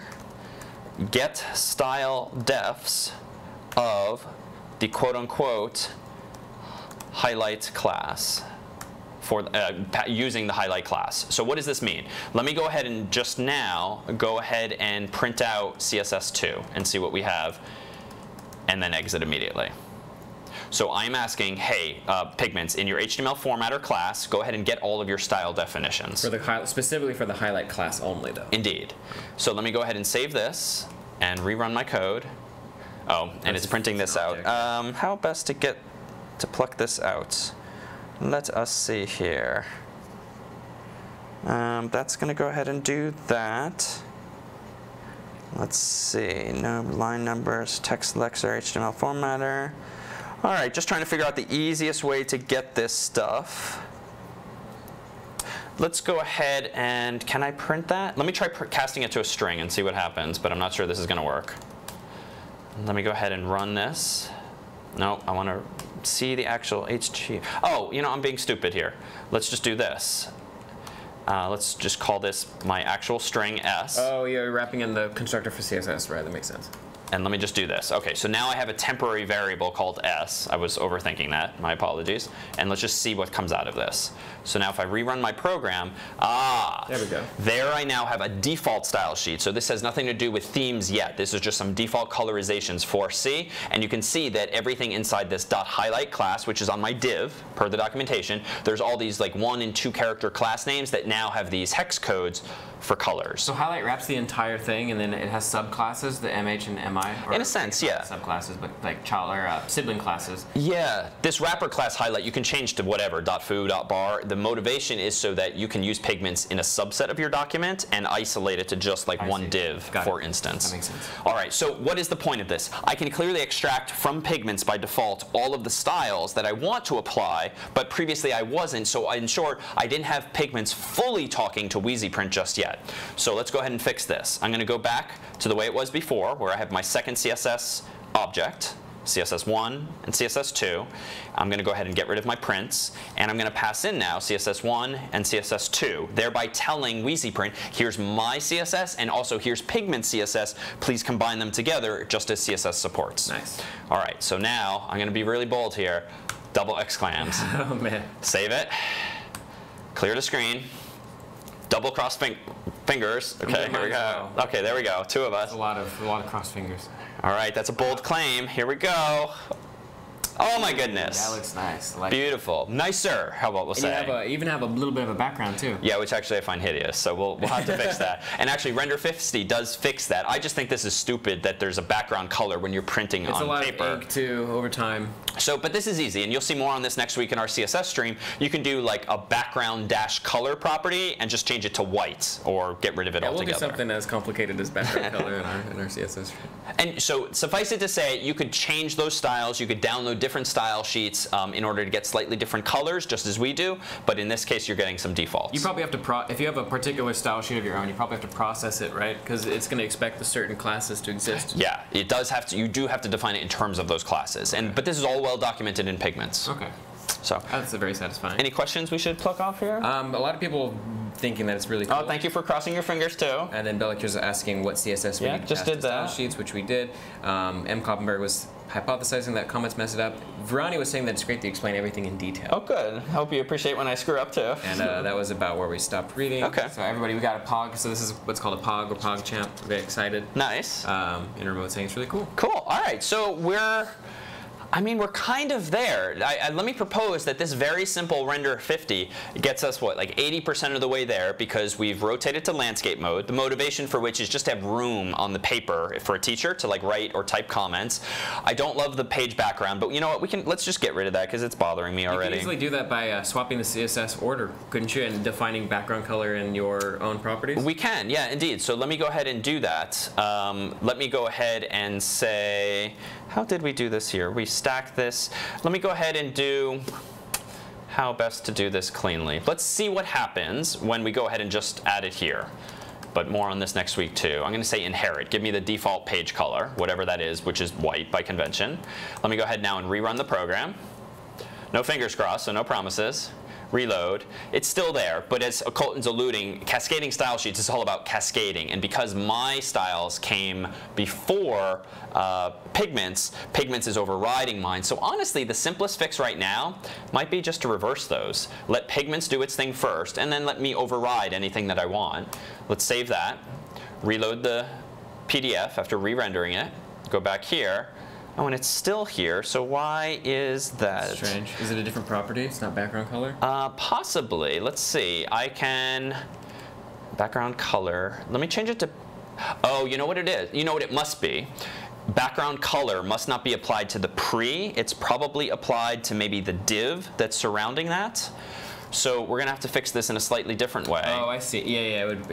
get style defs of the quote-unquote highlight class for using the highlight class. So what does this mean? Let me go ahead and just now go ahead and print out CSS2 and see what we have, and then exit immediately. So I'm asking, hey, Pigments, in your HTML formatter class, go ahead and get all of your style definitions. For the specifically for the highlight class only, though. Indeed. So let me go ahead and save this and rerun my code. Oh, and it's printing this out. How best to pluck this out? Let us see here. That's going to go ahead and do that. Let's see. No line numbers, text selector, HTML formatter. All right, just trying to figure out the easiest way to get this stuff. Let's go ahead and, can I print that? Let me try casting it to a string and see what happens, but I'm not sure this is going to work. Let me go ahead and run this. No, I want to see the actual HT. Oh, you know, I'm being stupid here. Let's just do this. Let's just call this my actual string S. Oh, you're wrapping in the constructor for CSS, right? That makes sense. And let me just do this. Okay, so now I have a temporary variable called S. I was overthinking that, my apologies. And let's just see what comes out of this. So now if I rerun my program, there we go. There I now have a default style sheet. So this has nothing to do with themes yet. This is just some default colorizations for C. And you can see that everything inside this .highlight class, which is on my div, per the documentation, there's all these like 1- and 2-character class names that now have these hex codes for colors. So highlight wraps the entire thing, and then it has subclasses, the MH and MI? Or in a sense, yeah. Subclasses, but like child or sibling classes. Yeah, this wrapper class highlight you can change to whatever, .foo, .bar. The motivation is so that you can use Pigments in a subset of your document and isolate it to just like one div, for instance. That makes sense. All right, so what is the point of this? I can clearly extract from Pigments by default all of the styles that I want to apply, but previously I wasn't, so in short, I didn't have Pigments fully talking to WeezyPrint just yet. So let's go ahead and fix this. I'm going to go back to the way it was before, where I have my second CSS object, CSS1 and CSS2. I'm going to go ahead and get rid of my prints, and I'm going to pass in now CSS1 and CSS2, thereby telling WeezyPrint, here's my CSS, and also here's Pigment CSS. Please combine them together just as CSS supports. Nice. All right, so now I'm going to be really bold here. Double exclams. Oh, man. Save it. Clear the screen. Double cross fingers. Okay, here we go. Okay, there we go. Two of us. That's a lot of cross fingers. All right, that's a bold claim. Here we go. Oh my goodness. That looks nice. Like beautiful. Nicer, how about we'll say. And you even have a little bit of a background too. Yeah, which actually I find hideous, so we'll have to fix that. And actually Render 50 does fix that. I just think this is stupid that there's a background color when you're printing on paper. It's a lot of ink too over time. So, but this is easy, and you'll see more on this next week in our CSS stream. You can do like a background dash color property and just change it to white or get rid of it altogether. We'll do something as complicated as background color in our CSS stream. And so suffice it to say, you could change those styles. You could download different style sheets in order to get slightly different colors, just as we do. But in this case, you're getting some defaults. You probably have to, if you have a particular style sheet of your own, you probably have to process it, right? Because it's going to expect the certain classes to exist. Yeah, it does have to. You do have to define it in terms of those classes. Okay. But this is all well documented in Pigments. Okay. So that's very satisfying. Any questions we should pluck off here? A lot of people thinking that it's really cool. Oh, thank you for crossing your fingers too. And then Bellicher's asking what CSS we need to just did that. Style sheets, which we did. M. Koppenberg was hypothesizing that comments mess it up. Virani was saying that it's great to explain everything in detail. Oh, good. Hope you appreciate when I screw up too. And that was about where we stopped reading. Okay. So everybody, we got a POG. So this is what's called a POG or POGChamp. Very excited. Nice. In remote saying it's really cool. Cool. All right. So we're I mean, we're kind of there. Let me propose that this very simple render 50 gets us, what, like 80% of the way there, because we've rotated to landscape mode, the motivation for which is just to have room on the paper for a teacher to like write or type comments. I don't love the page background, but you know what, let's just get rid of that because it's bothering me already. You can easily do that by swapping the CSS order, couldn't you, and defining background color in your own properties? We can, yeah, indeed. So let me go ahead and do that. Let me go ahead and say, how did we do this here? We stack this. Let me go ahead and do how best to do this cleanly. Let's see what happens when we go ahead and just add it here. But more on this next week too. I'm going to say inherit. Give me the default page color, whatever that is, which is white by convention. Let me go ahead now and rerun the program. No fingers crossed, so no promises. Reload. It's still there, but as Colton's alluding, cascading style sheets is all about cascading. And because my styles came before Pigments, Pigments is overriding mine. So honestly, the simplest fix right now might be just to reverse those. Let Pigments do its thing first, and then let me override anything that I want. Let's save that. Reload the PDF after re-rendering it. Go back here. Oh, and it's still here, so why is that? Strange. Is it a different property? It's not background color? Possibly. Let's see. I can, background color. Let me change it to, oh, you know what it is? You know what it must be? Background color must not be applied to the pre. It's probably applied to maybe the div that's surrounding that. So we're gonna have to fix this in a slightly different way. Oh, I see. Yeah, it would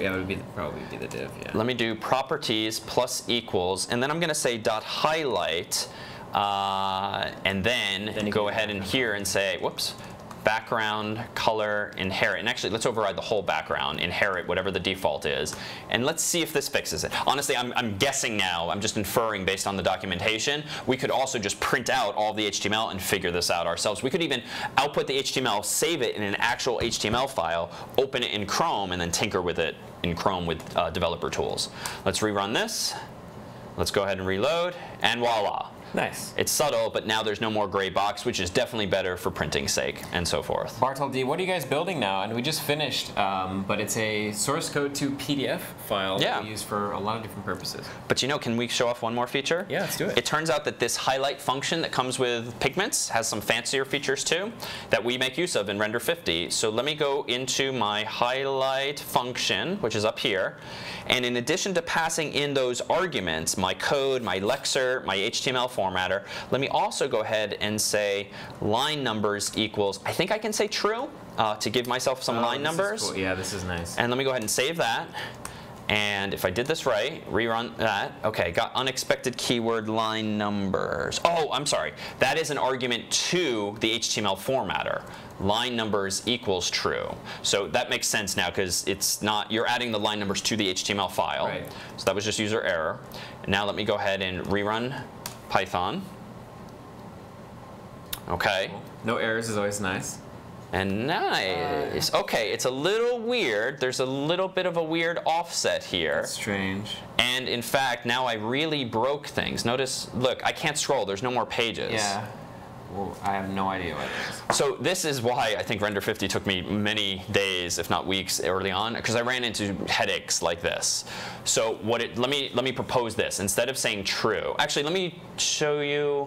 probably be the div. Yeah. Let me do properties plus equals, and then I'm gonna say dot highlight, and then go ahead and here and say, whoops, background color inherit. And actually, let's override the whole background, inherit whatever the default is, and let's see if this fixes it. Honestly, I'm guessing now. I'm just inferring based on the documentation. We could also just print out all the HTML and figure this out ourselves. We could even output the HTML, save it in an actual HTML file, open it in Chrome, and then tinker with it in Chrome with developer tools. Let's rerun this. Let's go ahead and reload, and voila. Nice. It's subtle, but now there's no more gray box, which is definitely better for printing's sake, and so forth. Bartel D, what are you guys building now? And we just finished, but it's a source code to PDF file that we use for a lot of different purposes. But you know, can we show off one more feature? Yeah, let's do it. It turns out that this highlight function that comes with Pigments has some fancier features too that we make use of in Render 50. So let me go into my highlight function, which is up here. And in addition to passing in those arguments, my code, my lexer, my HTML formatter, let me also go ahead and say line numbers equals, I think I can say true to give myself some line numbers. Cool. Yeah, this is nice. And let me go ahead and save that. And if I did this right, rerun that. Okay, got unexpected keyword line numbers. Oh, I'm sorry. That is an argument to the HTML formatter. Line numbers equals true. So that makes sense now because it's not, you're adding the line numbers to the HTML file. Right. So that was just user error. And now let me go ahead and rerun Python. Okay. Cool. No errors is always nice. And nice. Okay, it's a little weird. There's a little bit of a weird offset here. That's strange. And in fact, now I really broke things. Notice, look, I can't scroll. There's no more pages. Yeah. Well, I have no idea what it is. So this is why I think Render 50 took me many days, if not weeks, early on, because I ran into headaches like this. So let me propose this. Instead of saying true, actually, let me show you.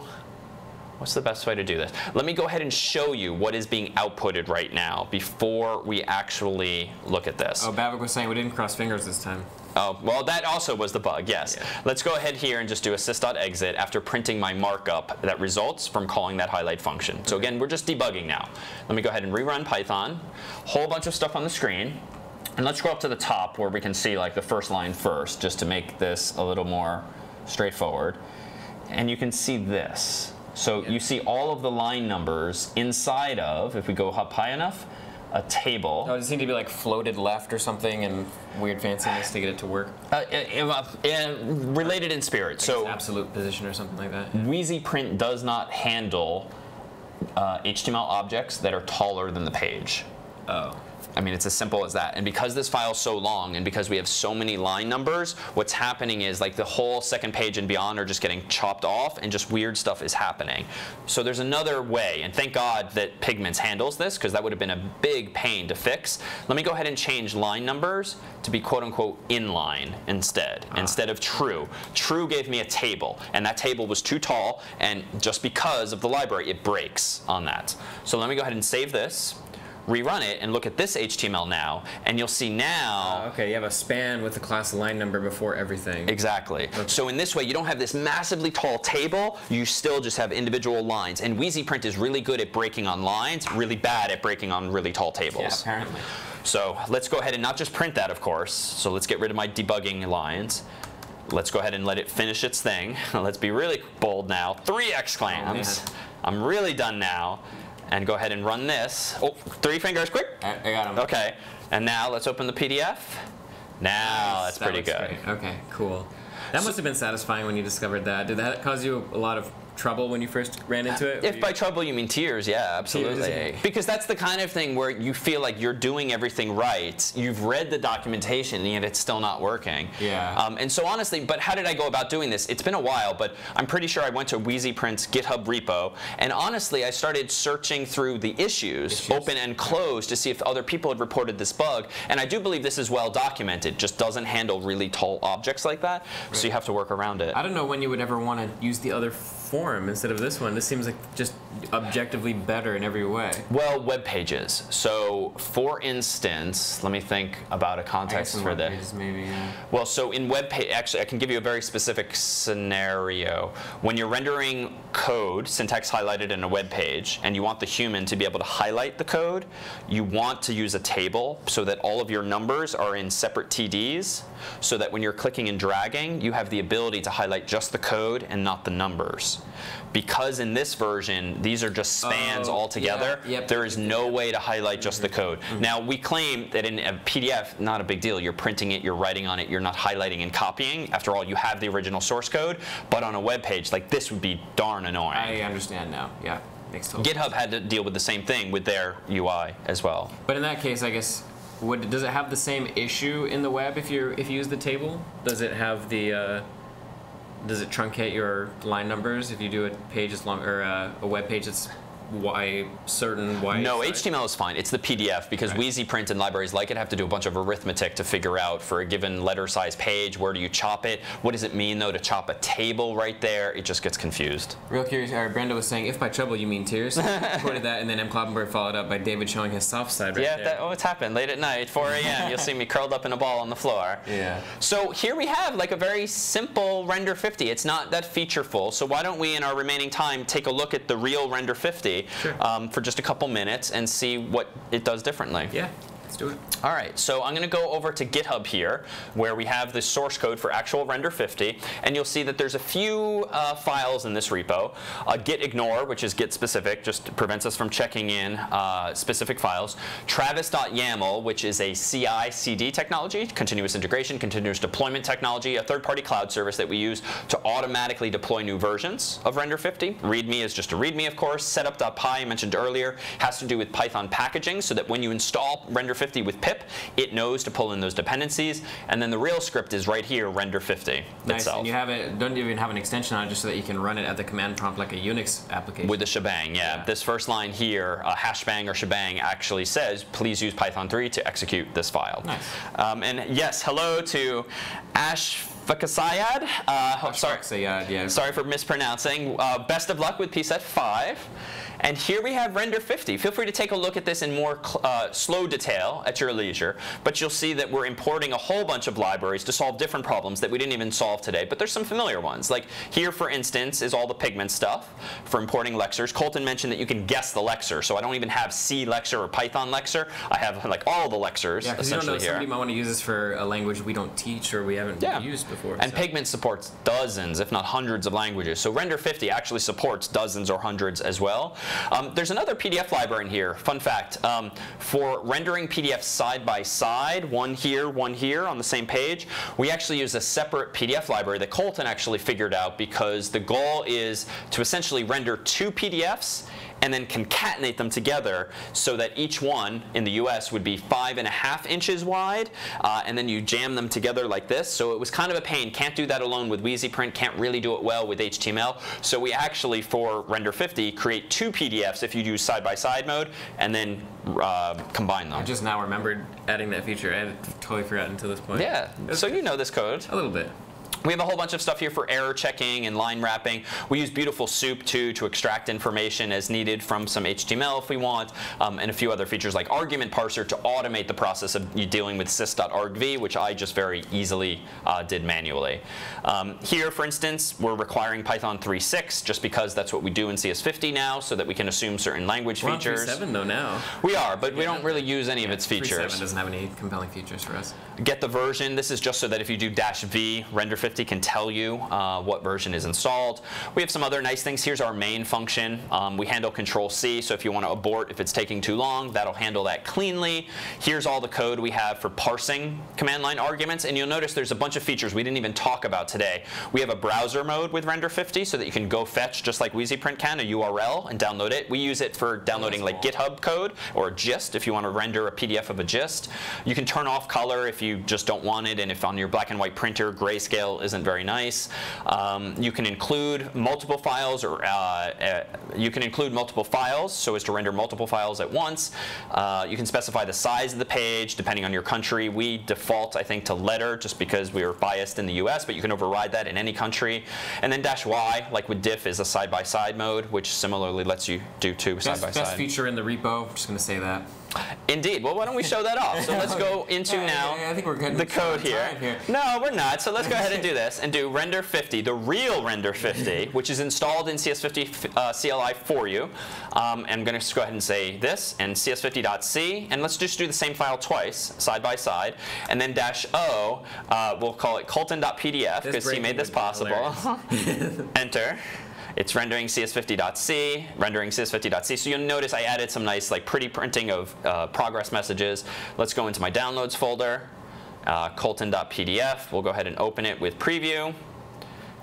What's the best way to do this? Let me go ahead and show you what is being outputted right now before we actually look at this. Oh, Bavik was saying we didn't cross fingers this time. Oh, well, that also was the bug, yes. Yeah. Let's go ahead here and just do a sys.exit after printing my markup that results from calling that highlight function. So again, we're just debugging now. Let me go ahead and rerun Python. Whole bunch of stuff on the screen. And let's go up to the top where we can see like the first line first, just to make this a little more straightforward. And you can see this. So you see all of the line numbers inside of, if we go up high enough, a table. Oh, does it seem to be like floated left or something and weird fanciness to get it to work? Related in spirit. So absolute position or something like that. WeezyPrint does not handle HTML objects that are taller than the page. Oh. I mean, it's as simple as that. And because this file is so long and because we have so many line numbers, what's happening is like the whole second page and beyond are just getting chopped off and just weird stuff is happening. So there's another way, and thank God that Pigments handles this because that would have been a big pain to fix. Let me go ahead and change line numbers to be quote unquote inline instead of true. True gave me a table, and that table was too tall, and just because of the library, it breaks on that. So let me go ahead and save this. Rerun it and look at this HTML now, and you'll see now. Okay, you have a span with the class line number before everything. Exactly. Okay. So in this way, you don't have this massively tall table. You still just have individual lines. And WeezyPrint is really good at breaking on lines, really bad at breaking on really tall tables. Yeah, apparently. So let's go ahead and not just print that, of course. So let's get rid of my debugging lines. Let's go ahead and let it finish its thing. Let's be really bold now. 3 exclams. Oh, I'm really done now. And go ahead and run this. Oh, 3 fingers, quick. I got them. Okay, and now let's open the PDF. Now that's pretty good. Great. Okay, cool. That must have been satisfying when you discovered that. Did that cause you a lot of trouble when you first ran into it? If by trouble you mean tears, yeah, absolutely. Tears. Because that's the kind of thing where you feel like you're doing everything right. You've read the documentation and yet it's still not working. Yeah. And so honestly, but how did I go about doing this? It's been a while, but I'm pretty sure I went to WeezyPrint's GitHub repo, and honestly, I started searching through the issues, open and closed, to see if other people had reported this bug. And I do believe this is well documented, just doesn't handle really tall objects like that, right. So you have to work around it. I don't know when you would ever want to use the other form instead of this one. This seems like just objectively better in every way. Well, web pages. So, for instance, let me think about a context for this. Pages maybe, yeah. Well, so in web page, actually, I can give you a very specific scenario. When you're rendering code, syntax highlighted in a web page, and you want the human to be able to highlight the code, you want to use a table so that all of your numbers are in separate TDs, so that when you're clicking and dragging, you have the ability to highlight just the code and not the numbers. Because in this version, these are just spans all together, there is no way to highlight just the code. Now, we claim that in a PDF, not a big deal. You're printing it, you're writing on it, you're not highlighting and copying. After all, you have the original source code. But on a web page, like this would be darn annoying. I understand now, yeah. Makes total GitHub sense. had to deal with the same thing with their UI as well. But in that case, I guess, does it have the same issue in the web if you use the table? Does it have the does it truncate your line numbers if you do a page as long, or a web page that's certain wide? No, size? HTML is fine. It's the PDF because WeezyPrint and libraries like it have to do a bunch of arithmetic to figure out for a given letter size page, where do you chop it? What does it mean though to chop a table right there? It just gets confused. Real curious, Brenda was saying, if by trouble you mean tears. Quoted that, and then M. Kloppenberg followed up by David showing his soft side right there. Yeah, it's happened late at night, 4 a.m. You'll see me curled up in a ball on the floor. Yeah. So here we have like a very simple Render 50. It's not that featureful, so why don't we in our remaining time take a look at the real Render 50 for just a couple minutes and see what it does differently. Yeah, let's do it. All right, so I'm going to go over to GitHub here, where we have the source code for actual Render 50, and you'll see that there's a few files in this repo. Git ignore, which is Git specific, just prevents us from checking in specific files. Travis.yaml, which is a CI/CD technology, continuous integration, continuous deployment technology, a third-party cloud service that we use to automatically deploy new versions of Render 50. README is just a README, of course. Setup.py, I mentioned earlier, has to do with Python packaging, so that when you install Render 50 with pip, it knows to pull in those dependencies, and then the real script is right here, Render 50 nice. itself. And you have it, don't even have an extension on it, just so that you can run it at the command prompt like a Unix application. With the shebang, yeah. This first line here, hashbang or shebang, actually says, please use Python 3 to execute this file. Nice. And yes, hello to Ashfaqasayad. Sorry for mispronouncing. Best of luck with PSET 5. And here we have Render 50. Feel free to take a look at this in more slow detail at your leisure, but you'll see that we're importing a whole bunch of libraries to solve different problems that we didn't even solve today, but there's some familiar ones. Like here, for instance, is all the Pigment stuff for importing lexers. Colton mentioned that you can guess the lexer, so I don't even have C lexer or Python lexer. I have like all the lexers essentially here. Somebody might want to use this for a language we don't teach or we haven't used before. And Pigment supports dozens, if not hundreds of languages. So Render 50 actually supports dozens or hundreds as well. There's another PDF library in here. Fun fact, for rendering PDFs side by side, one here on the same page, we actually use a separate PDF library that Colton actually figured out, because the goal is to essentially render 2 PDFs and then concatenate them together so that each one in the US would be 5.5 inches wide, and then you jam them together like this. So it was kind of a pain. Can't do that alone with WeezyPrint, can't really do it well with HTML. So we actually, for Render 50, create 2 PDFs if you use side-by-side mode, and then combine them. I just now remembered adding that feature. I had totally forgotten until this point. Yeah, so you know this code. A little bit. We have a whole bunch of stuff here for error checking and line wrapping. We use beautiful soup too to extract information as needed from some HTML if we want, and a few other features like argument parser to automate the process of you dealing with sys.argv, which I just very easily did manually. Here, for instance, we're requiring Python 3.6 just because that's what we do in CS50 now, so that we can assume certain language features. We're on 3.7 though now. We are, but we don't really use any of its features. 3.7 doesn't have any compelling features for us. Get the version. This is just so that if you do -v, Render 50 can tell you what version is installed. We have some other nice things. Here's our main function. We handle Control-C, so if you want to abort if it's taking too long, that'll handle that cleanly. Here's all the code we have for parsing command line arguments, and you'll notice there's a bunch of features we didn't even talk about today. We have a browser mode with Render 50 so that you can go fetch, just like WeezyPrint can, a URL and download it. We use it for downloading like GitHub code or a gist if you want to render a PDF of a gist. You can turn off color if you just don't want it, and if on your black and white printer grayscale isn't very nice. You can include multiple files, or so as to render multiple files at once. You can specify the size of the page depending on your country. We default, I think, to letter just because we are biased in the US, but you can override that in any country. And then -y, like with diff, is a side-by-side mode, which similarly lets you do 2 side-by-side. Best feature in the repo. I'm just going to say that. Indeed. Well, why don't we show that off? So let's go into now I think we're getting the code here. No, we're not. So let's go ahead and do this and do Render 50, the real Render 50, which is installed in CS50 CLI for you. I'm going to go ahead and say this and CS50.c, and let's just do the same file twice, side by side, and then -o, we'll call it Colton.pdf because he made this possible. Enter. It's rendering CS50.c, rendering CS50.c. So you'll notice I added some nice, like, pretty printing of progress messages. Let's go into my downloads folder, Colton.pdf. We'll go ahead and open it with preview,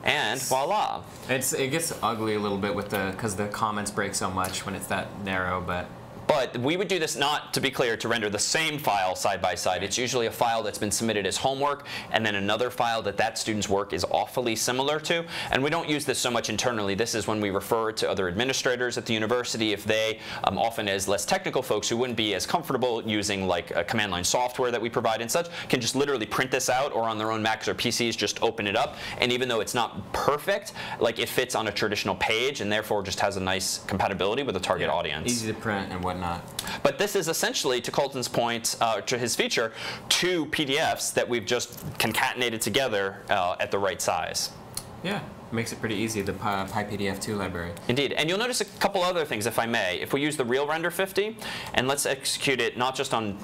and voila. It gets ugly a little bit with because the comments break so much when it's that narrow, but. But we would do this not, to be clear, to render the same file side by side. It's usually a file that's been submitted as homework, and then another file that student's work is awfully similar to. And we don't use this so much internally. This is when we refer to other administrators at the university if they, often as less technical folks who wouldn't be as comfortable using like a command line software that we provide and such, can just literally print this out, or on their own Macs or PCs just open it up. And even though it's not perfect, like, it fits on a traditional page and therefore just has a nice compatibility with the target audience. Easy to print and whatnot. But this is essentially, to Colton's point, to his feature, 2 PDFs that we've just concatenated together at the right size. Yeah, makes it pretty easy, the PyPDF2 library. Indeed. And you'll notice a couple other things, if I may. If we use the real Render 50, and let's execute it not just on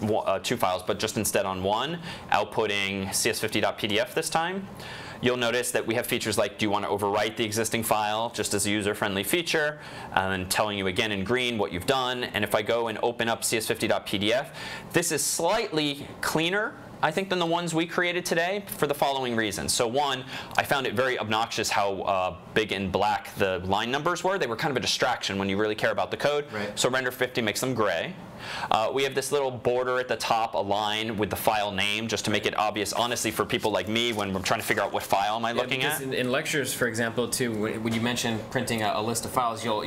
2 files, but just instead on 1, outputting CS50.pdf this time, you'll notice that we have features like, do you want to overwrite the existing file, just as a user-friendly feature, and telling you again in green what you've done. And if I go and open up CS50.pdf, this is slightly cleaner, I think, than the ones we created today for the following reasons. So one, I found it very obnoxious how big and black the line numbers were. They were kind of a distraction when you really care about the code. Right. So Render 50 makes them gray. We have this little border at the top, a line with the file name, just to make it obvious, honestly, for people like me when we're trying to figure out what file am I looking at. In lectures, for example, too, when you mention printing a list of files, you'll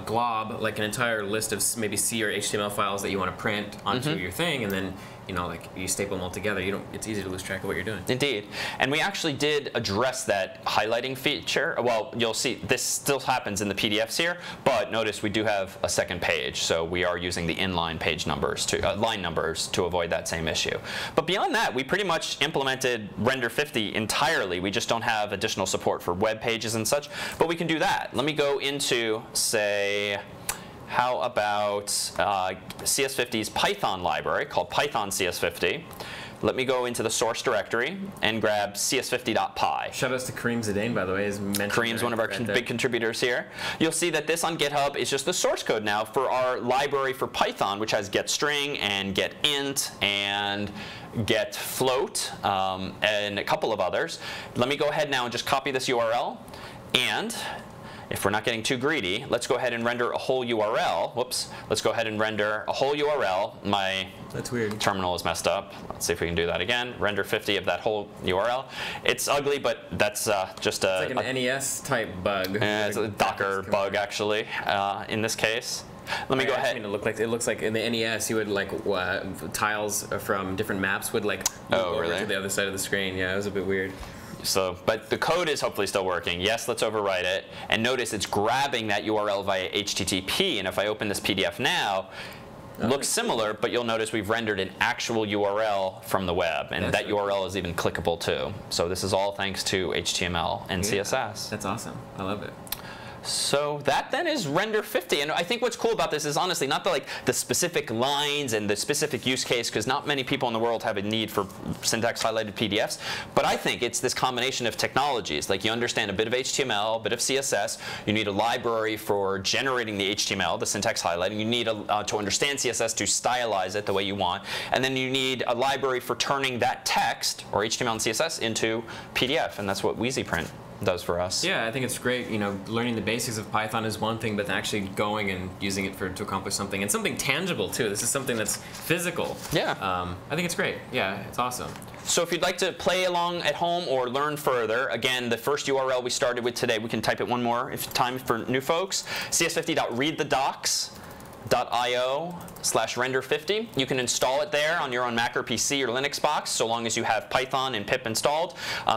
glob like an entire list of maybe C or HTML files that you want to print onto your thing, and then like you staple them all together. It's easy to lose track of what you're doing. Indeed. And we actually did address that highlighting feature. Well, you'll see this still happens in the PDFs here, but notice we do have a second page, so we are using the inline page numbers line numbers to avoid that same issue. But beyond that, we pretty much implemented Render 50 entirely. We just don't have additional support for web pages and such, but we can do that. Let me go into, say, how about CS50's Python library called Python CS50. Let me go into the source directory and grab cs50.py. Shout outs to Kareem Zidane, by the way. Kareem's one of our big contributors here. You'll see that this on GitHub is just the source code now for our library for Python, which has getString and getInt and getFloat and a couple of others. Let me go ahead now and just copy this URL and if we're not getting too greedy, let's go ahead and render a whole URL. Whoops. Let's go ahead and render a whole URL. That's weird. Terminal is messed up. Let's see if we can do that again. Render 50 of that whole URL. It's ugly, but that's just a... It's like an NES type bug. It's a Docker bug, actually, in this case. Let me go ahead. I mean, it looks like in the NES, you would like tiles from different maps would like move over to the other side of the screen. Yeah, it was a bit weird. So, but the code is hopefully still working. Yes, let's overwrite it. And notice it's grabbing that URL via HTTP. And if I open this PDF now, looks similar, but you'll notice we've rendered an actual URL from the web. And that URL is even clickable too. So this is all thanks to HTML and CSS. That's awesome. I love it. So that then is render 50, and I think what's cool about this is honestly not the specific lines and the specific use case, because not many people in the world have a need for syntax highlighted PDFs, but I think it's this combination of technologies. Like you understand a bit of HTML, a bit of CSS, you need a library for generating the HTML, the syntax highlighting, you need to understand CSS to stylize it the way you want, and then you need a library for turning that text, or HTML and CSS, into PDF, and that's what WeezyPrint does for us. Yeah, I think it's great. You know, learning the basics of Python is one thing, but actually going and using it to accomplish something, and something tangible too. This is something that's physical. Yeah. I think it's great. Yeah, it's awesome. So if you'd like to play along at home or learn further, again, the first URL we started with today, we can type it one more if time for new folks, cs50.readthedocs.io/render50. You can install it there on your own Mac or PC or Linux box, so long as you have Python and pip installed.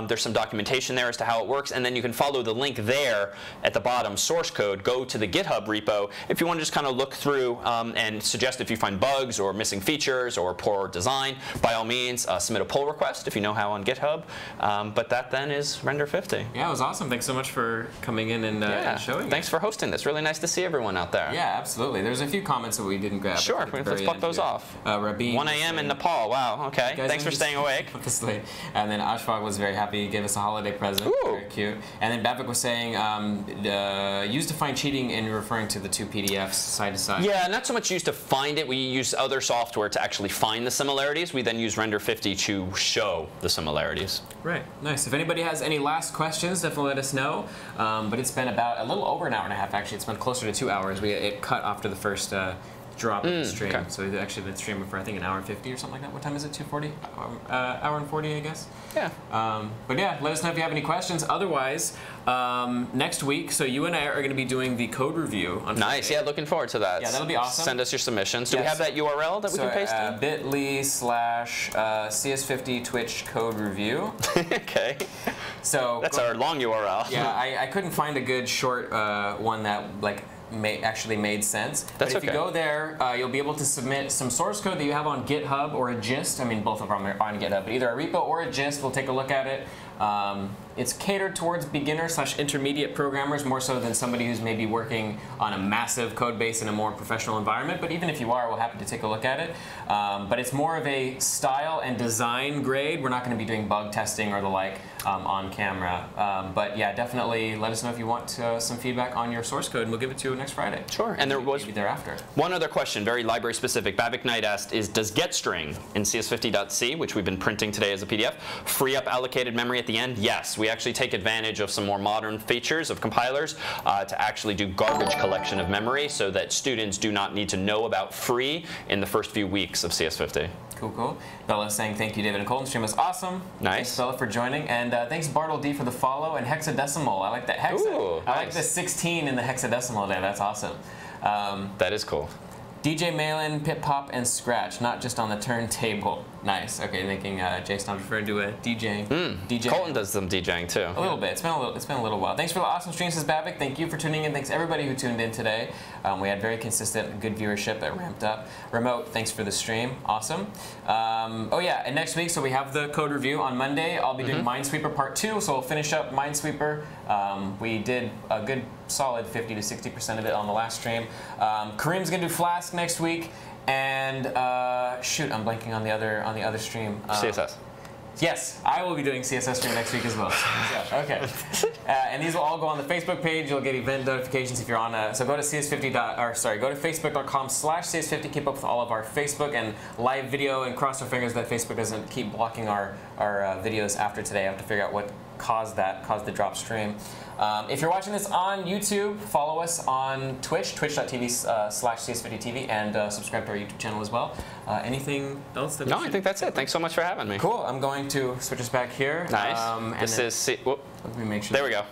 There's some documentation there as to how it works, and then you can follow the link there at the bottom, source code, go to the GitHub repo if you want to just kind of look through and suggest if you find bugs or missing features or poor design. By all means, submit a pull request if you know how on GitHub. But that then is render 50. Yeah, it was awesome. Thanks so much for coming in and showing Thanks for hosting this. Really nice to see everyone out there. Yeah, absolutely. There's a few comments that we didn't grab. Sure, let's pluck those off. Rabin 1 a.m. in Nepal. Wow, okay. Thanks for staying awake. And then Ashfaq was very happy. He gave us a holiday present. Ooh. Very cute. And then Bavik was saying, used to find cheating and referring to the two PDFs side to side. Yeah, not so much used to find it. We use other software to actually find the similarities. We then use render 50 to show the similarities. Right. Nice. If anybody has any last questions, definitely let us know. But it's been about a little over an hour and a half, actually. It's been closer to 2 hours. It cut after the first drop of the stream. Okay. So we've actually been streaming for, I think, an hour and 50 or something like that. What time is it? 2:40? Hour and 40, I guess. Yeah. But yeah, let us know if you have any questions. Otherwise, next week, so you and I are going to be doing the code review on Nice. Friday. Yeah, looking forward to that. Yeah, that'll be awesome. Send us your submissions. Do we have that URL that we can paste in? bit.ly/CS50 Twitch code review. Okay. So that's our long URL. Yeah, I couldn't find a good short one that actually made sense. That's but if you go there, you'll be able to submit some source code that you have on GitHub or a gist. I mean, both of them are on GitHub, but either a repo or a gist. We'll take a look at it. It's catered towards beginner/intermediate programmers more so than somebody who's maybe working on a massive code base in a more professional environment. But even if you are, we're happy to take a look at it. But it's more of a style and design grade. We're not going to be doing bug testing or the like on camera. But yeah, definitely let us know if you want some feedback on your source code, and we'll give it to you next Friday. Sure. And there was maybe thereafter. One other question, very library specific. Bavik Knight asked, does getString in CS50.c, which we've been printing today as a PDF, free up allocated memory at the end? Yes. We actually take advantage of some more modern features of compilers to actually do garbage collection of memory so that students do not need to know about free in the first few weeks of CS50. Cool, cool. Bella saying thank you, David and Colton. Stream was awesome. Nice. Thanks, Bella, for joining. And thanks, Bartle D, for the follow. And hexadecimal. I like that. Ooh, I like the 16 in the hexadecimal there. That's awesome. That is cool. DJ Malan, Pip Pop, and Scratch, not just on the turntable. Nice. Okay, thinking J-Stom's referring to a DJ. DJ. Colton does some DJing too. A little bit. It's been a little while. Thanks for the awesome stream, says Bavik. Thank you for tuning in. Thanks everybody who tuned in today. We had very consistent, good viewership that ramped up. Remote, thanks for the stream. Awesome. Oh yeah, and next week, so we have the code review on Monday. I'll be doing Minesweeper Part 2, so we'll finish up Minesweeper. We did a good solid 50 to 60% of it on the last stream. Kareem's gonna do Flask next week. And shoot, I'm blanking on the other stream. CSS. Yes, I will be doing CSS stream next week as well. Yeah, okay. And these will all go on the Facebook page. You'll get event notifications if you're on. So go to cs50. Go to facebook.com/cs50. Keep up with all of our Facebook and live video, and cross our fingers that Facebook doesn't keep blocking our videos after today. I have to figure out what caused the drop stream. If you're watching this on YouTube, follow us on Twitch, twitch.tv/CS50TV, and subscribe to our YouTube channel as well. Anything else? No, I think that's it. Thanks so much for having me. Cool. I'm going to switch us back here. Nice. Let me make sure. There we go.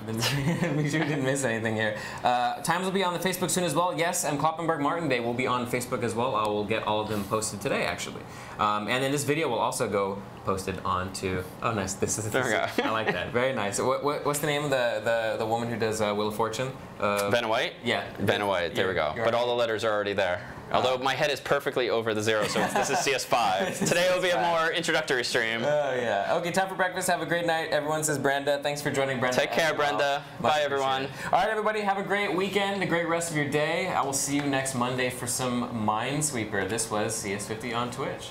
Make sure we didn't miss anything here. Times will be on the Facebook soon as well. Yes, and Kloppenberg Martin Day will be on Facebook as well. I will get all of them posted today, actually. And then this video will also go posted onto. Oh, nice. There we go. I like that. Very nice. What's the name of the woman who does Wheel of Fortune? Vanna White? Yeah. Vanna White. There we go. But all the letters are already there. Although my head is perfectly over the 0, so this is CS5. Today will be a more introductory stream. Oh, yeah. Okay, time for breakfast. Have a great night. Everyone says Brenda. Thanks for joining, Brenda. Take care, Brenda. Bye, everyone. All right, everybody. Have a great weekend, a great rest of your day. I will see you next Monday for some Minesweeper. This was CS50 on Twitch.